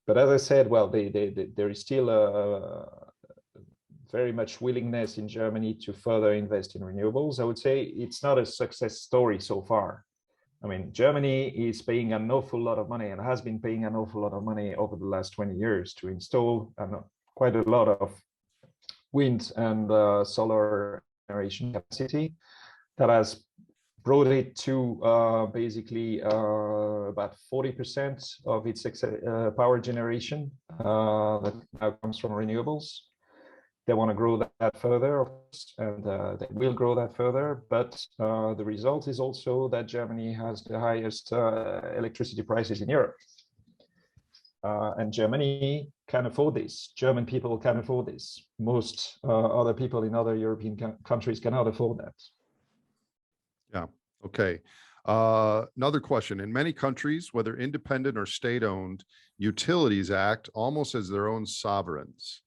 But as I said, well, there is still a very much willingness in Germany to further invest in renewables. I would say it's not a success story so far. I mean, Germany is paying an awful lot of money and has been paying an awful lot of money over the last 20 years to install quite a lot of wind and solar generation capacity that has brought it to basically about 40% of its power generation that now comes from renewables. They want to grow that further, of course, and they will grow that further. But the result is also that Germany has the highest electricity prices in Europe. And Germany can afford this. German people can afford this. Most other people in other European countries cannot afford that. Yeah. Okay. Another question. In many countries, whether independent or state-owned, utilities act almost as their own sovereigns.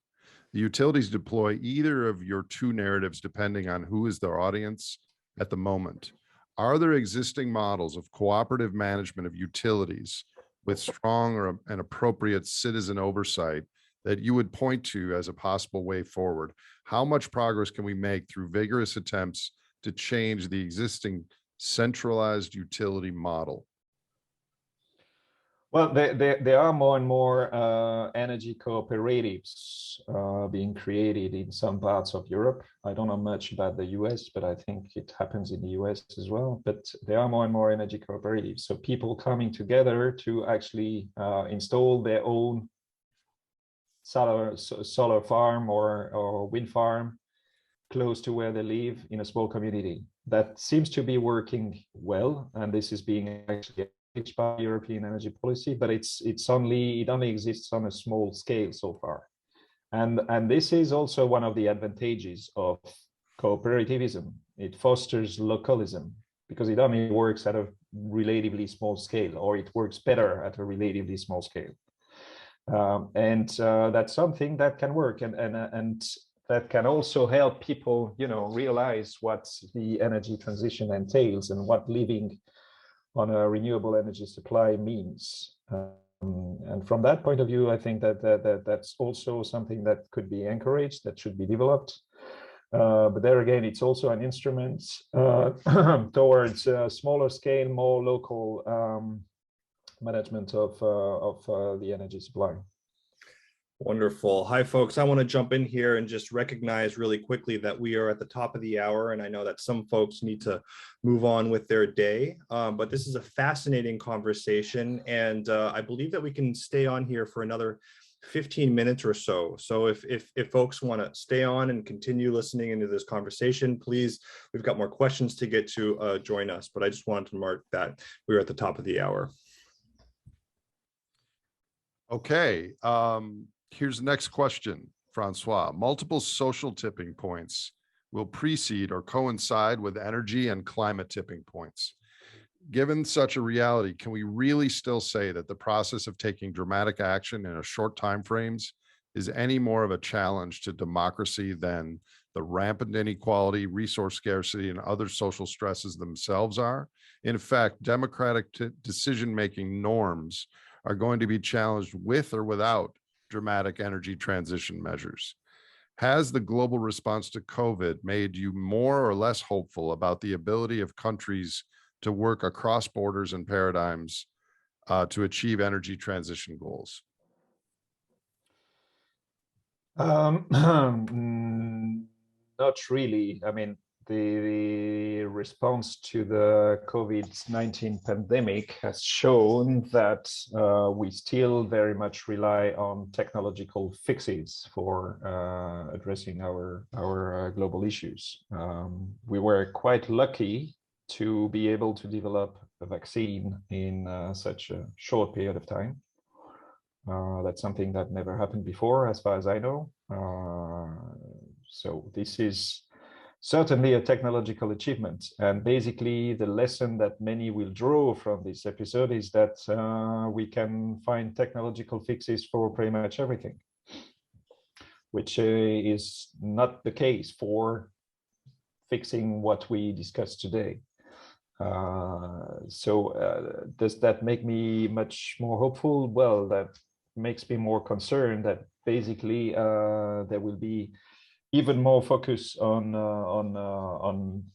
The utilities deploy either of your two narratives depending on who is their audience at the moment. Are there existing models of cooperative management of utilities with strong and appropriate citizen oversight that you would point to as a possible way forward? How much progress can we make through vigorous attempts to change the existing centralized utility model? Well, there are more and more energy cooperatives being created in some parts of Europe. I don't know much about the US, but I think it happens in the US as well. But there are more and more energy cooperatives. So people coming together to actually install their own solar farm or wind farm close to where they live in a small community. That seems to be working well, and this is being actually by European energy policy, but it only exists on a small scale so far, and this is also one of the advantages of cooperativism. It fosters localism because it only works at a relatively small scale, or it works better at a relatively small scale, and that's something that can work, and that can also help people, realize what the energy transition entails and what living on a renewable energy supply means. And from that point of view, I think that's also something that could be encouraged, that should be developed. But there again, it's also an instrument towards smaller scale, more local management of the energy supply. Wonderful. Hi, folks. I want to jump in here and just recognize really quickly that we are at the top of the hour, and I know that some folks need to move on with their day, but this is a fascinating conversation, and I believe that we can stay on here for another 15 minutes or so. So if folks want to stay on and continue listening into this conversation, please, we've got more questions to get to, join us, but I just wanted to mark that we're at the top of the hour. Okay. Here's the next question, Francois. Multiple social tipping points will precede or coincide with energy and climate tipping points. Given such a reality, can we really still say that the process of taking dramatic action in a short time frames is any more of a challenge to democracy than the rampant inequality, resource scarcity, and other social stresses themselves are. In fact, democratic decision-making norms are going to be challenged with or without dramatic energy transition measures. Has the global response to COVID made you more or less hopeful about the ability of countries to work across borders and paradigms to achieve energy transition goals? Not really. I mean, the response to the COVID-19 pandemic has shown that we still very much rely on technological fixes for addressing our global issues. We were quite lucky to be able to develop a vaccine in such a short period of time. That's something that never happened before, as far as I know. So this is certainly a technological achievement. And basically, the lesson that many will draw from this episode is that we can find technological fixes for pretty much everything, which is not the case for fixing what we discussed today. Does that make me much more hopeful? Well, that makes me more concerned that basically there will be even more focus on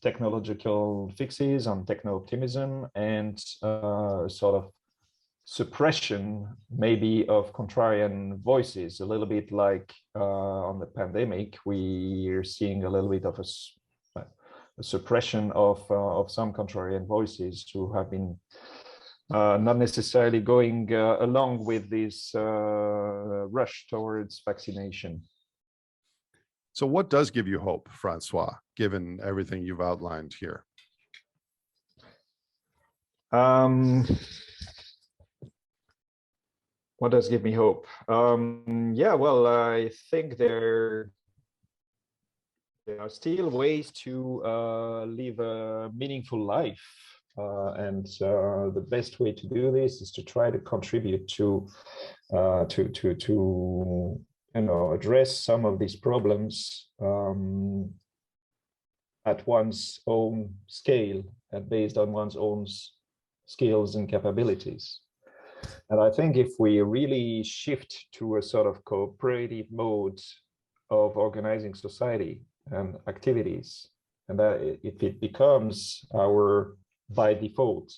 technological fixes, on techno-optimism, and sort of suppression maybe of contrarian voices, a little bit like on the pandemic. We are seeing a little bit of a suppression of some contrarian voices who have been not necessarily going along with this rush towards vaccination. So what does give you hope, Francois, given everything you've outlined here? What does give me hope? Yeah, well, I think there are still ways to live a meaningful life. And the best way to do this is to try to contribute to address some of these problems at one's own scale and based on one's own skills and capabilities. And I think if we really shift to a sort of cooperative mode of organizing society and activities, and that if it becomes our by default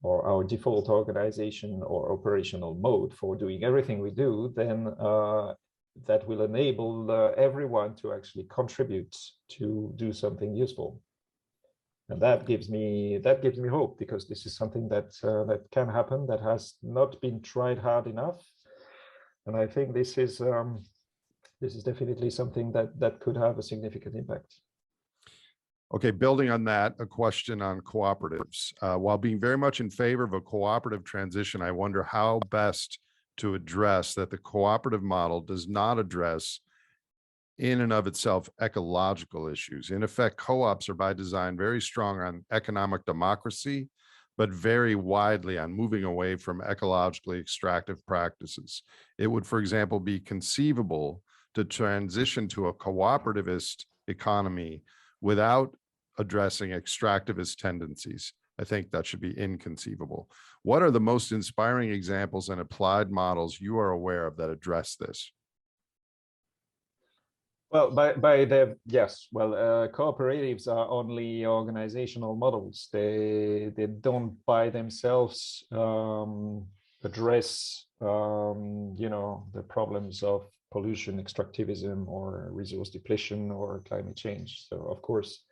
or our default organization or operational mode for doing everything we do, then that will enable everyone to actually contribute to do something useful. And that gives me hope, because this is something that can happen, that has not been tried hard enough. And I think this is definitely something that could have a significant impact. Okay, building on that, a question on cooperatives. While being very much in favor of a cooperative transition, I wonder how best to address that the cooperative model does not address in and of itself ecological issues. In effect, co-ops are by design very strong on economic democracy, but very widely on moving away from ecologically extractive practices. It would, for example, be conceivable to transition to a cooperativist economy without addressing extractivist tendencies. I think that should be inconceivable. What are the most inspiring examples and applied models you are aware of that address this? Well, yes. Well, cooperatives are only organizational models. They don't by themselves address the problems of pollution, extractivism, or resource depletion, or climate change. So, of course,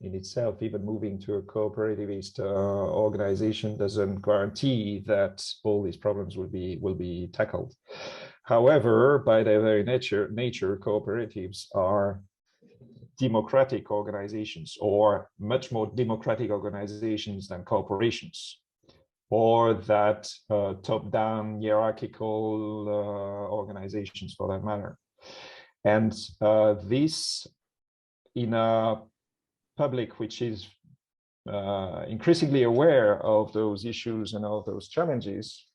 in itself, even moving to a cooperativist organization doesn't guarantee that all these problems will be tackled. However, by their very nature, cooperatives are democratic organizations, or much more democratic organizations than corporations, or that top-down hierarchical organizations, for that matter. And this, in a public which is increasingly aware of those issues and of those challenges,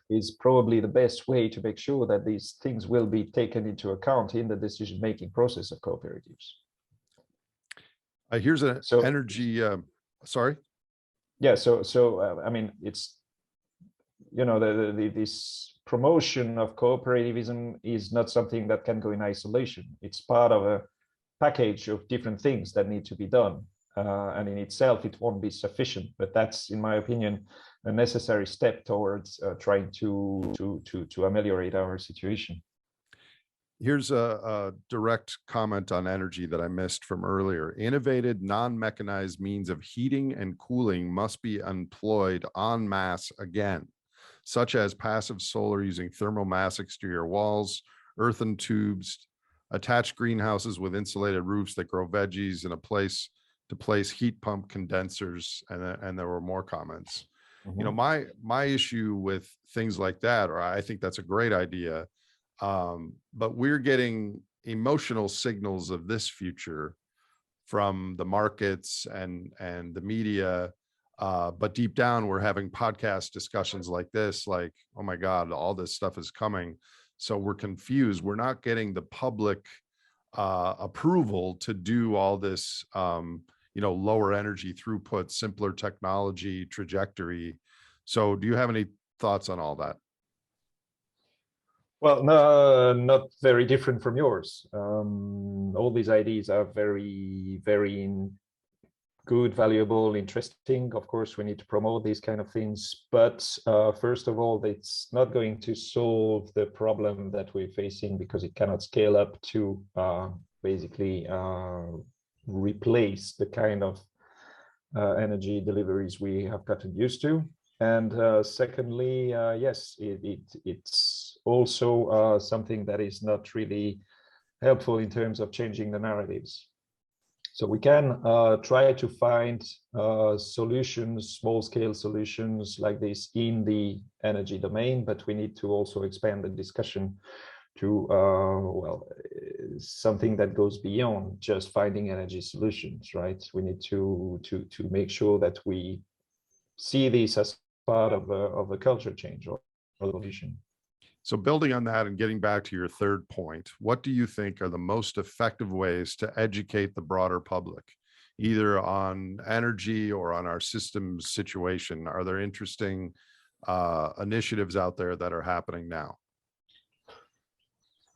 is probably the best way to make sure that these things will be taken into account in the decision-making process of cooperatives. Here's an So- energy, sorry. Yeah, I mean, it's, you know, this promotion of cooperativism is not something that can go in isolation. It's part of a package of different things that need to be done. And in itself, it won't be sufficient, but that's, in my opinion, a necessary step towards trying to ameliorate our situation. Here's a direct comment on energy that I missed from earlier. Innovated, non-mechanized means of heating and cooling must be employed en masse again, such as passive solar using thermal mass exterior walls, earthen tubes, attached greenhouses with insulated roofs that grow veggies, and a place to place heat pump condensers. And there were more comments. Mm-hmm. You know, my issue with things like that, or I think that's a great idea, but we're getting emotional signals of this future from the markets and the media, but deep down we're having podcast discussions like this, like, oh my God, all this stuff is coming. So we're confused. We're not getting the public approval to do all this, you know, lower energy throughput, simpler technology trajectory. So do you have any thoughts on all that? Well, no, not very different from yours. All these ideas are very, very good, valuable, interesting. Of course, we need to promote these kind of things. But first of all, it's not going to solve the problem that we're facing, because it cannot scale up to basically replace the kind of energy deliveries we have gotten used to. And secondly, yes, it's also something that is not really helpful in terms of changing the narratives. So we can try to find solutions, small-scale solutions like this in the energy domain, but we need to also expand the discussion to well, something that goes beyond just finding energy solutions, right? We need to make sure that we see this as part of a culture change or revolution. So building on that and getting back to your third point, what do you think are the most effective ways to educate the broader public, either on energy or on our systems situation? Are there interesting initiatives out there that are happening now?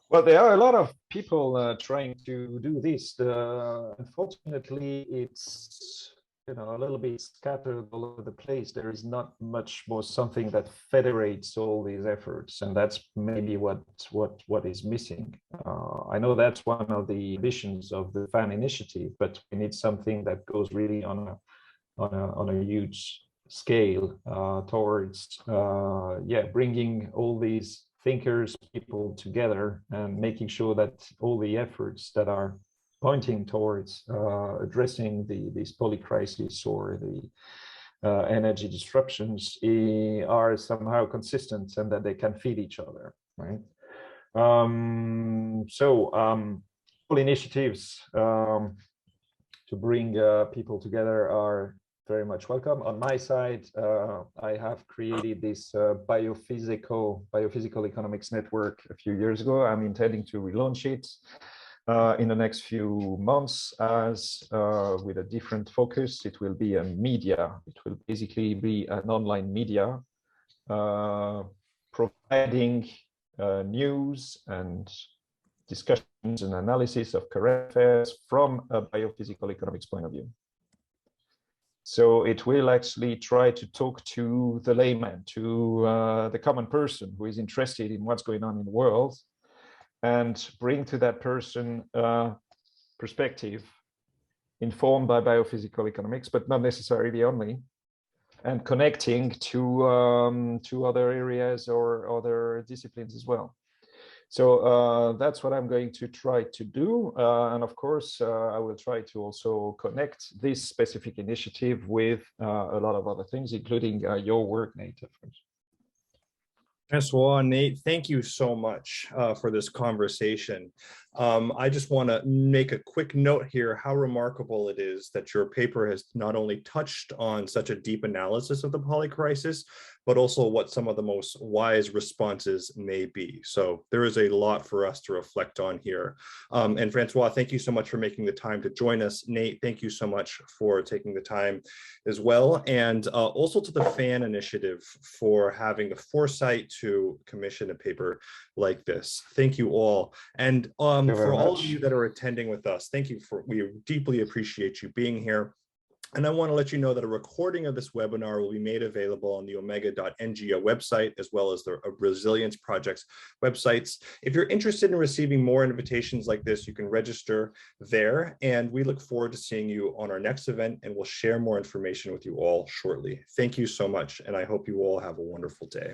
Well, there are a lot of people trying to do this. Unfortunately, it's, you know, a little bit scattered all over the place. There is not much more something that federates all these efforts, and that's maybe what is missing. I know that's one of the ambitions of the FAN initiative, but we need something that goes really on a huge scale towards bringing all these thinkers, people together, and making sure that all the efforts that are pointing towards addressing this polycrisis or the energy disruptions are somehow consistent, and that they can feed each other, right? All initiatives to bring people together are very much welcome. On my side, I have created this biophysical economics network a few years ago. I'm intending to relaunch it in the next few months as with a different focus. It will be a media. It will basically be an online media providing news and discussions and analysis of current affairs from a biophysical economics point of view. So it will actually try to talk to the layman, to the common person who is interested in what's going on in the world, and bring to that person perspective informed by biophysical economics, but not necessarily only, and connecting to other areas or other disciplines as well. So that's what I'm going to try to do. And of course, I will try to also connect this specific initiative with a lot of other things, including your work, Nate. François, Nate, thank you so much for this conversation. I just want to make a quick note here how remarkable it is that your paper has not only touched on such a deep analysis of the polycrisis, but also what some of the most wise responses may be. So there is a lot for us to reflect on here. And Francois, thank you so much for making the time to join us. Nate, thank you so much for taking the time as well. And also to the FAN Initiative for having the foresight to commission a paper like this. Thank you all. And for all of you that are attending with us, thank you we deeply appreciate you being here. And I want to let you know that a recording of this webinar will be made available on the omega.ngo website, as well as the Resilience Project's websites. If you're interested in receiving more invitations like this, you can register there. And we look forward to seeing you on our next event, and we'll share more information with you all shortly. Thank you so much, and I hope you all have a wonderful day.